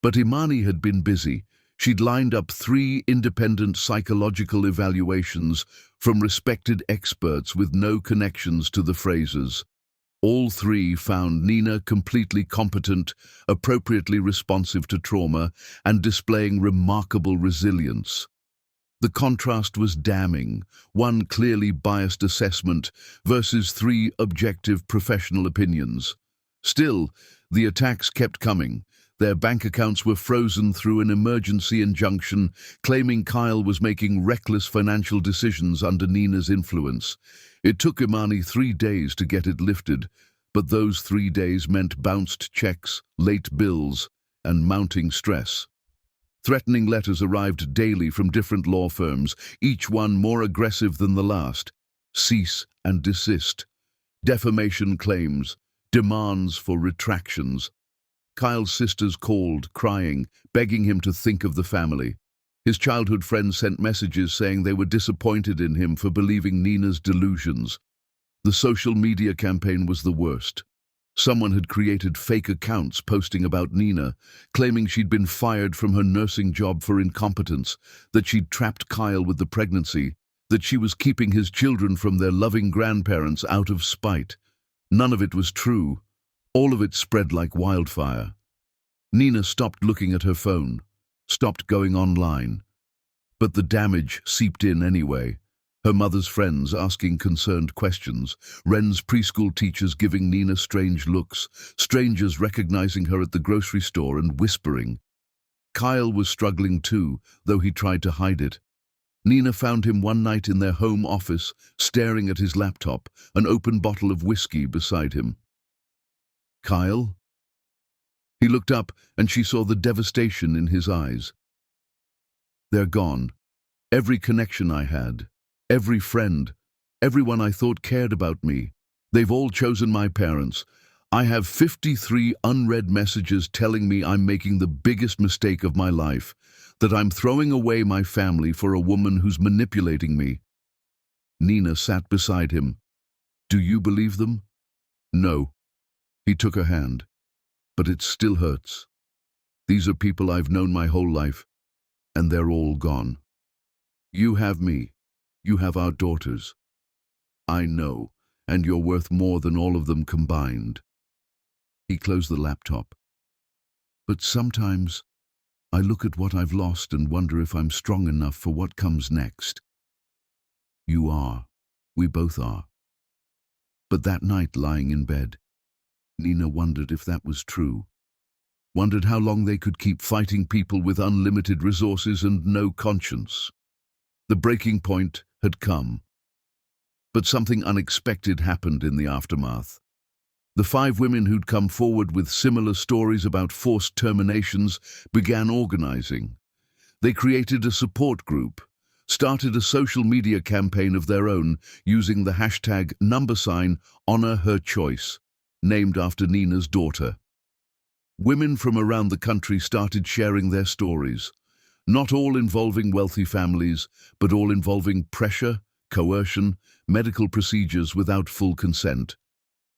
But Imani had been busy. She'd lined up 3 independent psychological evaluations from respected experts with no connections to the Frasers. All 3 found Nina completely competent, appropriately responsive to trauma, and displaying remarkable resilience. The contrast was damning, 1 clearly biased assessment versus 3 objective professional opinions. Still, the attacks kept coming. Their bank accounts were frozen through an emergency injunction, claiming Kyle was making reckless financial decisions under Nina's influence. It took Imani 3 days to get it lifted, but those 3 days meant bounced checks, late bills, and mounting stress. Threatening letters arrived daily from different law firms, each one more aggressive than the last. Cease and desist. Defamation claims. Demands for retractions. Kyle's sisters called, crying, begging him to think of the family. His childhood friends sent messages saying they were disappointed in him for believing Nina's delusions. The social media campaign was the worst. Someone had created fake accounts posting about Nina, claiming she'd been fired from her nursing job for incompetence, that she'd trapped Kyle with the pregnancy, that she was keeping his children from their loving grandparents out of spite. None of it was true. All of it spread like wildfire. Nina stopped looking at her phone, stopped going online. But the damage seeped in anyway. Her mother's friends asking concerned questions, Wren's preschool teachers giving Nina strange looks, strangers recognizing her at the grocery store and whispering. Kyle was struggling too, though he tried to hide it. Nina found him one night in their home office, staring at his laptop, an open bottle of whiskey beside him. Kyle? He looked up, and she saw the devastation in his eyes. They're gone. Every connection I had. Every friend, everyone I thought cared about me. They've all chosen my parents. I have 53 unread messages telling me I'm making the biggest mistake of my life, that I'm throwing away my family for a woman who's manipulating me. Nina sat beside him. Do you believe them? No. He took her hand. But it still hurts. These are people I've known my whole life, and they're all gone. You have me. You have our daughters. I know, and you're worth more than all of them combined. He closed the laptop. But sometimes I look at what I've lost and wonder if I'm strong enough for what comes next. You are. We both are. But that night, lying in bed, Nina wondered if that was true. Wondered how long they could keep fighting people with unlimited resources and no conscience. The breaking point had come. But something unexpected happened in the aftermath. The 5 women who'd come forward with similar stories about forced terminations began organizing. They created a support group, started a social media campaign of their own using the hashtag #HonorHerChoice, named after Nina's daughter. Women from around the country started sharing their stories, not all involving wealthy families, but all involving pressure, coercion, medical procedures without full consent.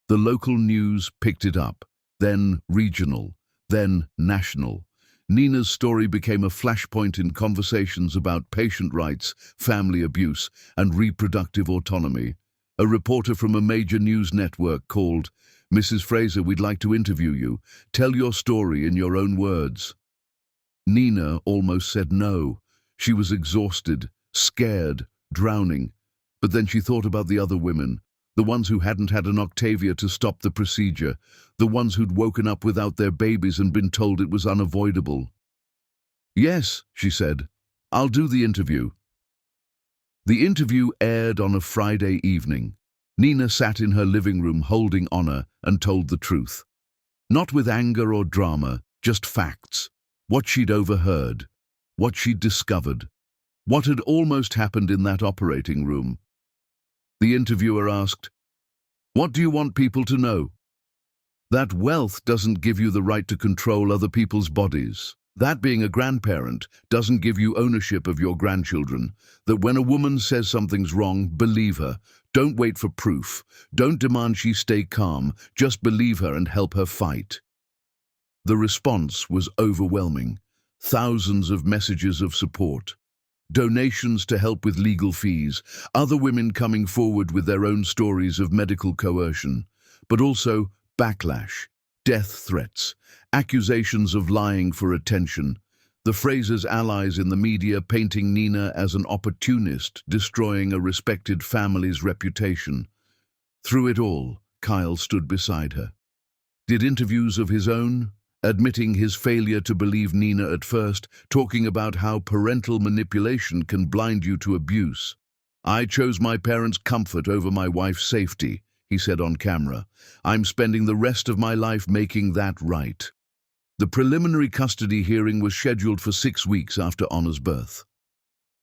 The local news picked it up, then regional, then national. Nina's story became a flashpoint in conversations about patient rights, family abuse, and reproductive autonomy. A reporter from a major news network called, "Mrs. Fraser, we'd like to interview you. Tell your story in your own words." Nina almost said no. She was exhausted, scared, drowning. But then she thought about the other women, the ones who hadn't had an Octavia to stop the procedure, the ones who'd woken up without their babies and been told it was unavoidable. "Yes," she said, "I'll do the interview." The interview aired on a Friday evening. Nina sat in her living room holding honor and told the truth. Not with anger or drama, just facts. What she'd overheard, what she'd discovered, what had almost happened in that operating room. The interviewer asked, "What do you want people to know?" "That wealth doesn't give you the right to control other people's bodies. That being a grandparent doesn't give you ownership of your grandchildren. That when a woman says something's wrong, believe her. Don't wait for proof. Don't demand she stay calm. Just believe her and help her fight." The response was overwhelming. Thousands of messages of support. Donations to help with legal fees, other women coming forward with their own stories of medical coercion, but also backlash, death threats, accusations of lying for attention. The Frasers' allies in the media painting Nina as an opportunist, destroying a respected family's reputation. Through it all, Kyle stood beside her. Did interviews of his own, admitting his failure to believe Nina at first, talking about how parental manipulation can blind you to abuse. "I chose my parents' comfort over my wife's safety," he said on camera. "I'm spending the rest of my life making that right." The preliminary custody hearing was scheduled for 6 weeks after Honor's birth.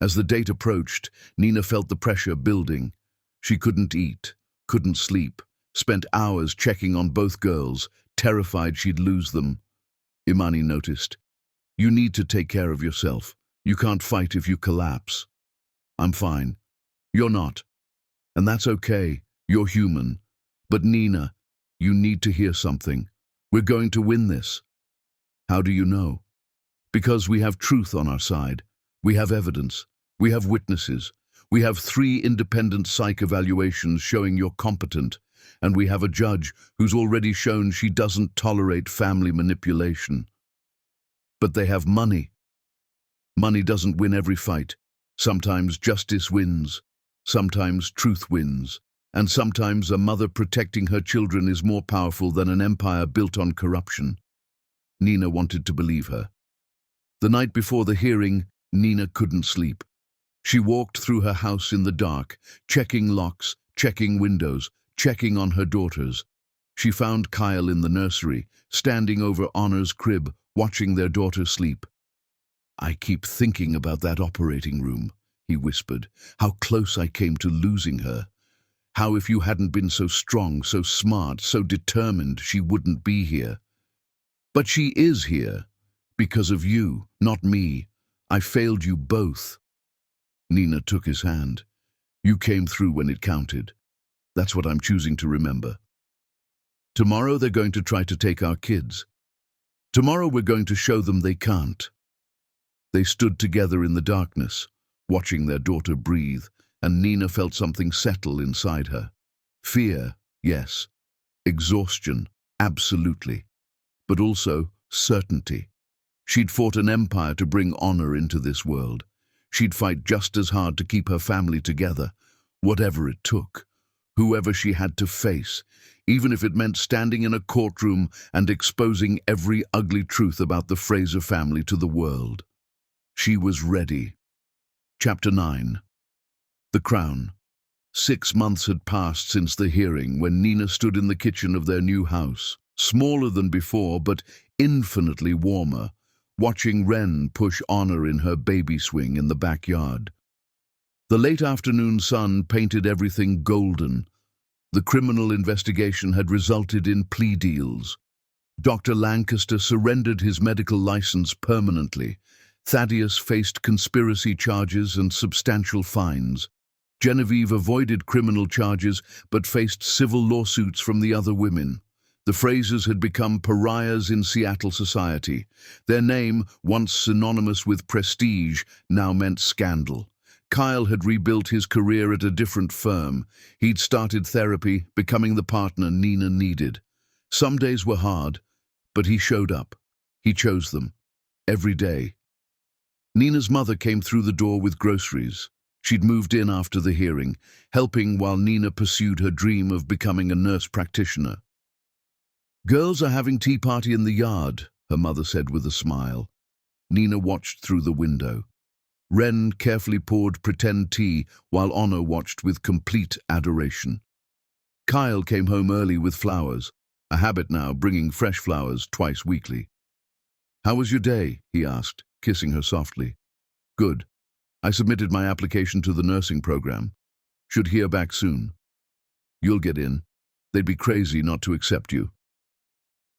As the date approached, Nina felt the pressure building. She couldn't eat, couldn't sleep, spent hours checking on both girls, terrified she'd lose them. Imani noticed. "You need to take care of yourself. You can't fight if you collapse." "I'm fine." "You're not. And that's okay. You're human. But Nina, you need to hear something. We're going to win this." "How do you know?" "Because we have truth on our side. We have evidence. We have witnesses. We have 3 independent psych evaluations showing you're competent. And we have a judge who's already shown she doesn't tolerate family manipulation." "But they have money." "Money doesn't win every fight. Sometimes justice wins. Sometimes truth wins. And sometimes a mother protecting her children is more powerful than an empire built on corruption." Nina wanted to believe her. The night before the hearing, Nina couldn't sleep. She walked through her house in the dark, checking locks, checking windows, checking on her daughters. She found Kyle in the nursery, standing over Honor's crib, watching their daughter sleep. "I keep thinking about that operating room," he whispered. "How close I came to losing her. How if you hadn't been so strong, so smart, so determined, she wouldn't be here. But she is here. Because of you, not me. I failed you both." Nina took his hand. "You came through when it counted. That's what I'm choosing to remember. Tomorrow they're going to try to take our kids. Tomorrow we're going to show them they can't." They stood together in the darkness, watching their daughter breathe, and Nina felt something settle inside her. Fear, yes. Exhaustion, absolutely. But also certainty. She'd fought an empire to bring honor into this world. She'd fight just as hard to keep her family together, whatever it took. Whoever she had to face, even if it meant standing in a courtroom and exposing every ugly truth about the Fraser family to the world. She was ready. Chapter 9. The Crown. 6 months had passed since the hearing when Nina stood in the kitchen of their new house, smaller than before but infinitely warmer, watching Wren push Honor in her baby swing in the backyard. The late afternoon sun painted everything golden. The criminal investigation had resulted in plea deals. Dr. Lancaster surrendered his medical license permanently. Thaddeus faced conspiracy charges and substantial fines. Genevieve avoided criminal charges but faced civil lawsuits from the other women. The Frasers had become pariahs in Seattle society. Their name, once synonymous with prestige, now meant scandal. Kyle had rebuilt his career at a different firm. He'd started therapy, becoming the partner Nina needed. Some days were hard, but he showed up. He chose them. Every day. Nina's mother came through the door with groceries. She'd moved in after the hearing, helping while Nina pursued her dream of becoming a nurse practitioner. "Girls are having tea party in the yard," her mother said with a smile. Nina watched through the window. Wren carefully poured pretend tea while Honor watched with complete adoration. Kyle came home early with flowers, a habit now, bringing fresh flowers twice weekly. "How was your day?" he asked, kissing her softly. "Good. I submitted my application to the nursing program. Should hear back soon. You'll get in. They'd be crazy not to accept you."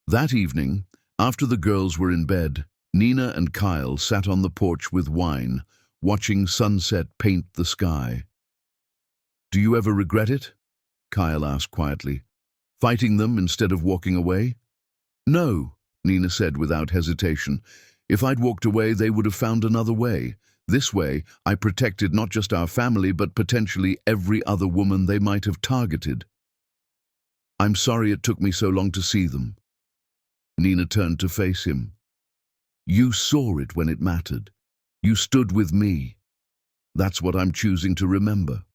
That evening, after the girls were in bed, Nina and Kyle sat on the porch with wine, watching sunset paint the sky. "Do you ever regret it?" Kyle asked quietly. "Fighting them instead of walking away?" "No," Nina said without hesitation. "If I'd walked away, they would have found another way. This way, I protected not just our family, but potentially every other woman they might have targeted. I'm sorry it took me so long to see them." Nina turned to face him. "You saw it when it mattered. You stood with me. That's what I'm choosing to remember.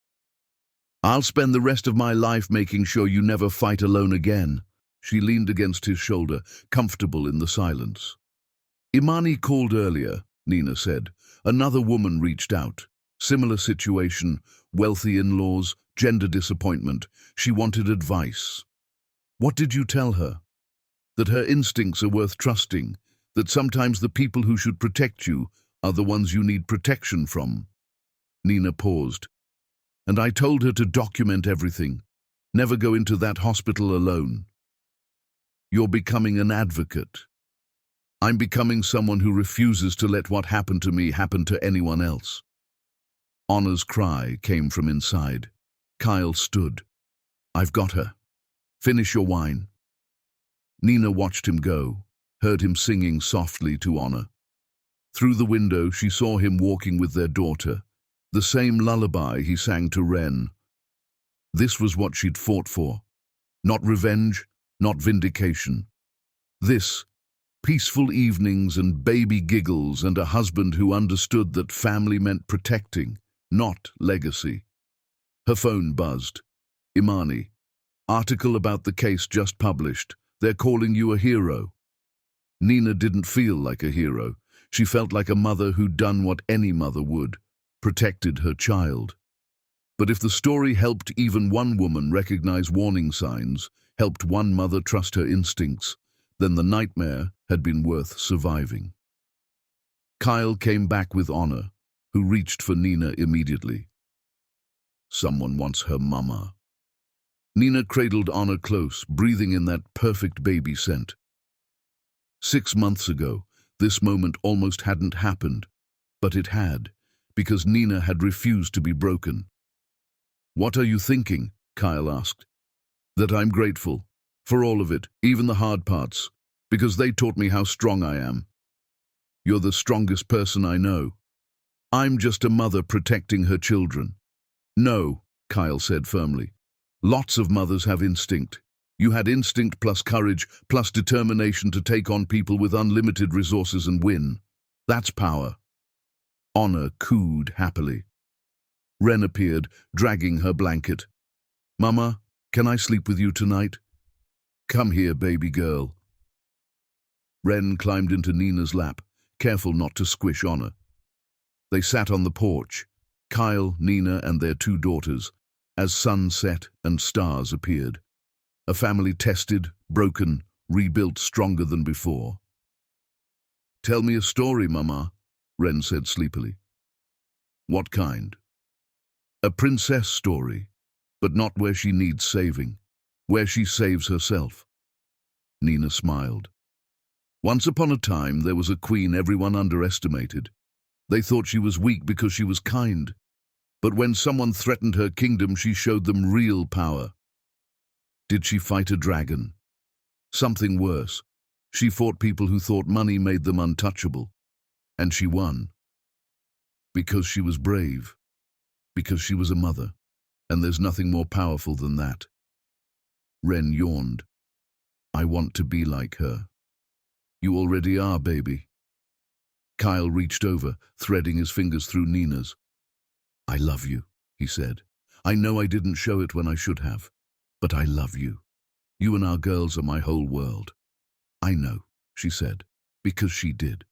I'll spend the rest of my life making sure you never fight alone again." She leaned against his shoulder, comfortable in the silence. "Imani called earlier," Nina said. "Another woman reached out. Similar situation, wealthy in-laws, gender disappointment. She wanted advice." "What did you tell her?" "That her instincts are worth trusting, that sometimes the people who should protect you are the ones you need protection from." Nina paused. "And I told her to document everything. Never go into that hospital alone." "You're becoming an advocate." "I'm becoming someone who refuses to let what happened to me happen to anyone else." Honor's cry came from inside. Kyle stood. "I've got her. Finish your wine." Nina watched him go, heard him singing softly to Honor. Through the window, she saw him walking with their daughter, the same lullaby he sang to Wren. This was what she'd fought for. Not revenge, not vindication. This, peaceful evenings and baby giggles and a husband who understood that family meant protecting, not legacy. Her phone buzzed. "Imani. Article about the case just published. They're calling you a hero." Nina didn't feel like a hero. She felt like a mother who'd done what any mother would, protected her child. But if the story helped even one woman recognize warning signs, helped one mother trust her instincts, then the nightmare had been worth surviving. Kyle came back with Honor, who reached for Nina immediately. "Someone wants her mama." Nina cradled Honor close, breathing in that perfect baby scent. 6 months ago, this moment almost hadn't happened, but it had, because Nina had refused to be broken. "What are you thinking?" Kyle asked. "That I'm grateful. For all of it, even the hard parts, because they taught me how strong I am." "You're the strongest person I know." "I'm just a mother protecting her children." "No," Kyle said firmly. "Lots of mothers have instinct. You had instinct plus courage plus determination to take on people with unlimited resources and win. That's power." Honor cooed happily. Wren appeared, dragging her blanket. "Mama, can I sleep with you tonight?" "Come here, baby girl." Wren climbed into Nina's lap, careful not to squish Honor. They sat on the porch, Kyle, Nina, and their 2 daughters, as sun set and stars appeared. A family tested, broken, rebuilt stronger than before. "Tell me a story, Mama," Ren said sleepily. "What kind?" "A princess story, but not where she needs saving, where she saves herself." Nina smiled. "Once upon a time, there was a queen everyone underestimated. They thought she was weak because she was kind. But when someone threatened her kingdom, she showed them real power." "Did she fight a dragon?" "Something worse. She fought people who thought money made them untouchable. And she won. Because she was brave. Because she was a mother. And there's nothing more powerful than that." Ren yawned. "I want to be like her." "You already are, baby." Kyle reached over, threading his fingers through Nina's. "I love you," he said. "I know I didn't show it when I should have, but I love you. You and our girls are my whole world." "I know," she said, because she did.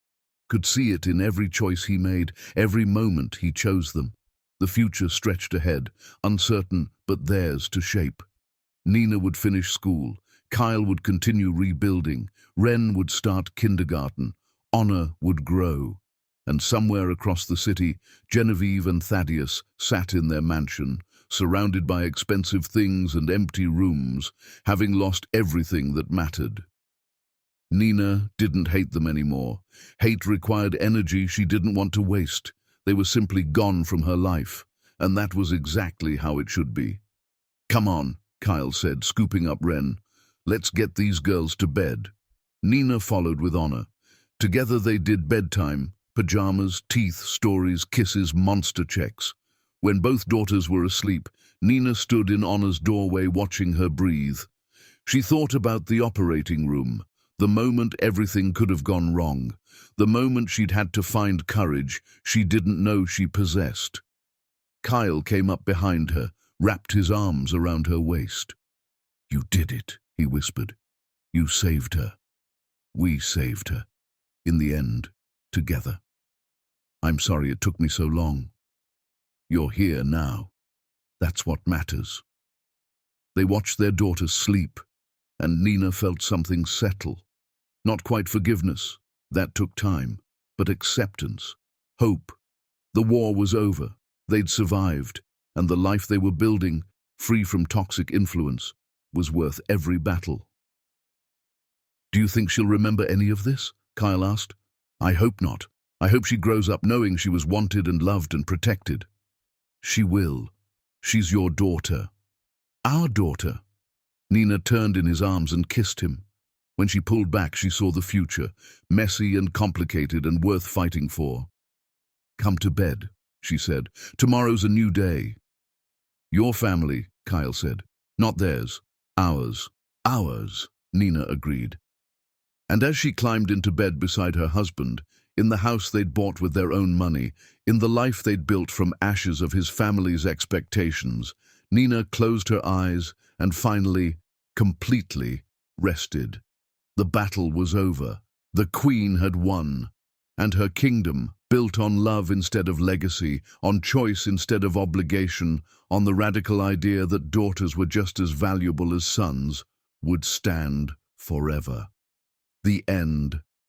Could see it in every choice he made, every moment he chose them. The future stretched ahead, uncertain but theirs to shape. Nina would finish school, Kyle would continue rebuilding, Ren would start kindergarten, honor would grow. And somewhere across the city, Genevieve and Thaddeus sat in their mansion, surrounded by expensive things and empty rooms, having lost everything that mattered. Nina didn't hate them anymore. Hate required energy she didn't want to waste. They were simply gone from her life, and that was exactly how it should be. "Come on," Kyle said, scooping up Ren. "Let's get these girls to bed." Nina followed with honor. Together they did bedtime, pajamas, teeth, stories, kisses, monster checks. When both daughters were asleep, Nina stood in Honor's doorway watching her breathe. She thought about the operating room, the moment everything could have gone wrong, the moment she'd had to find courage she didn't know she possessed. Kyle came up behind her, wrapped his arms around her waist. "You did it," he whispered. "You saved her. We saved her. In the end, together. I'm sorry it took me so long. You're here now. That's what matters." They watched their daughter sleep, and Nina felt something settle. Not quite forgiveness, that took time, but acceptance, hope. The war was over, they'd survived, and the life they were building, free from toxic influence, was worth every battle. "Do you think she'll remember any of this?" Kyle asked. "I hope not. I hope she grows up knowing she was wanted and loved and protected." "She will. She's your daughter." "Our daughter." Nina turned in his arms and kissed him. When she pulled back, she saw the future, messy and complicated and worth fighting for. "Come to bed," she said. "Tomorrow's a new day." "Your family," Kyle said. "Not theirs. Ours." "Ours," Nina agreed. And as she climbed into bed beside her husband, in the house they'd bought with their own money, in the life they'd built from ashes of his family's expectations, Nina closed her eyes and finally, completely, rested. The battle was over. The queen had won. And her kingdom, built on love instead of legacy, on choice instead of obligation, on the radical idea that daughters were just as valuable as sons, would stand forever. The end.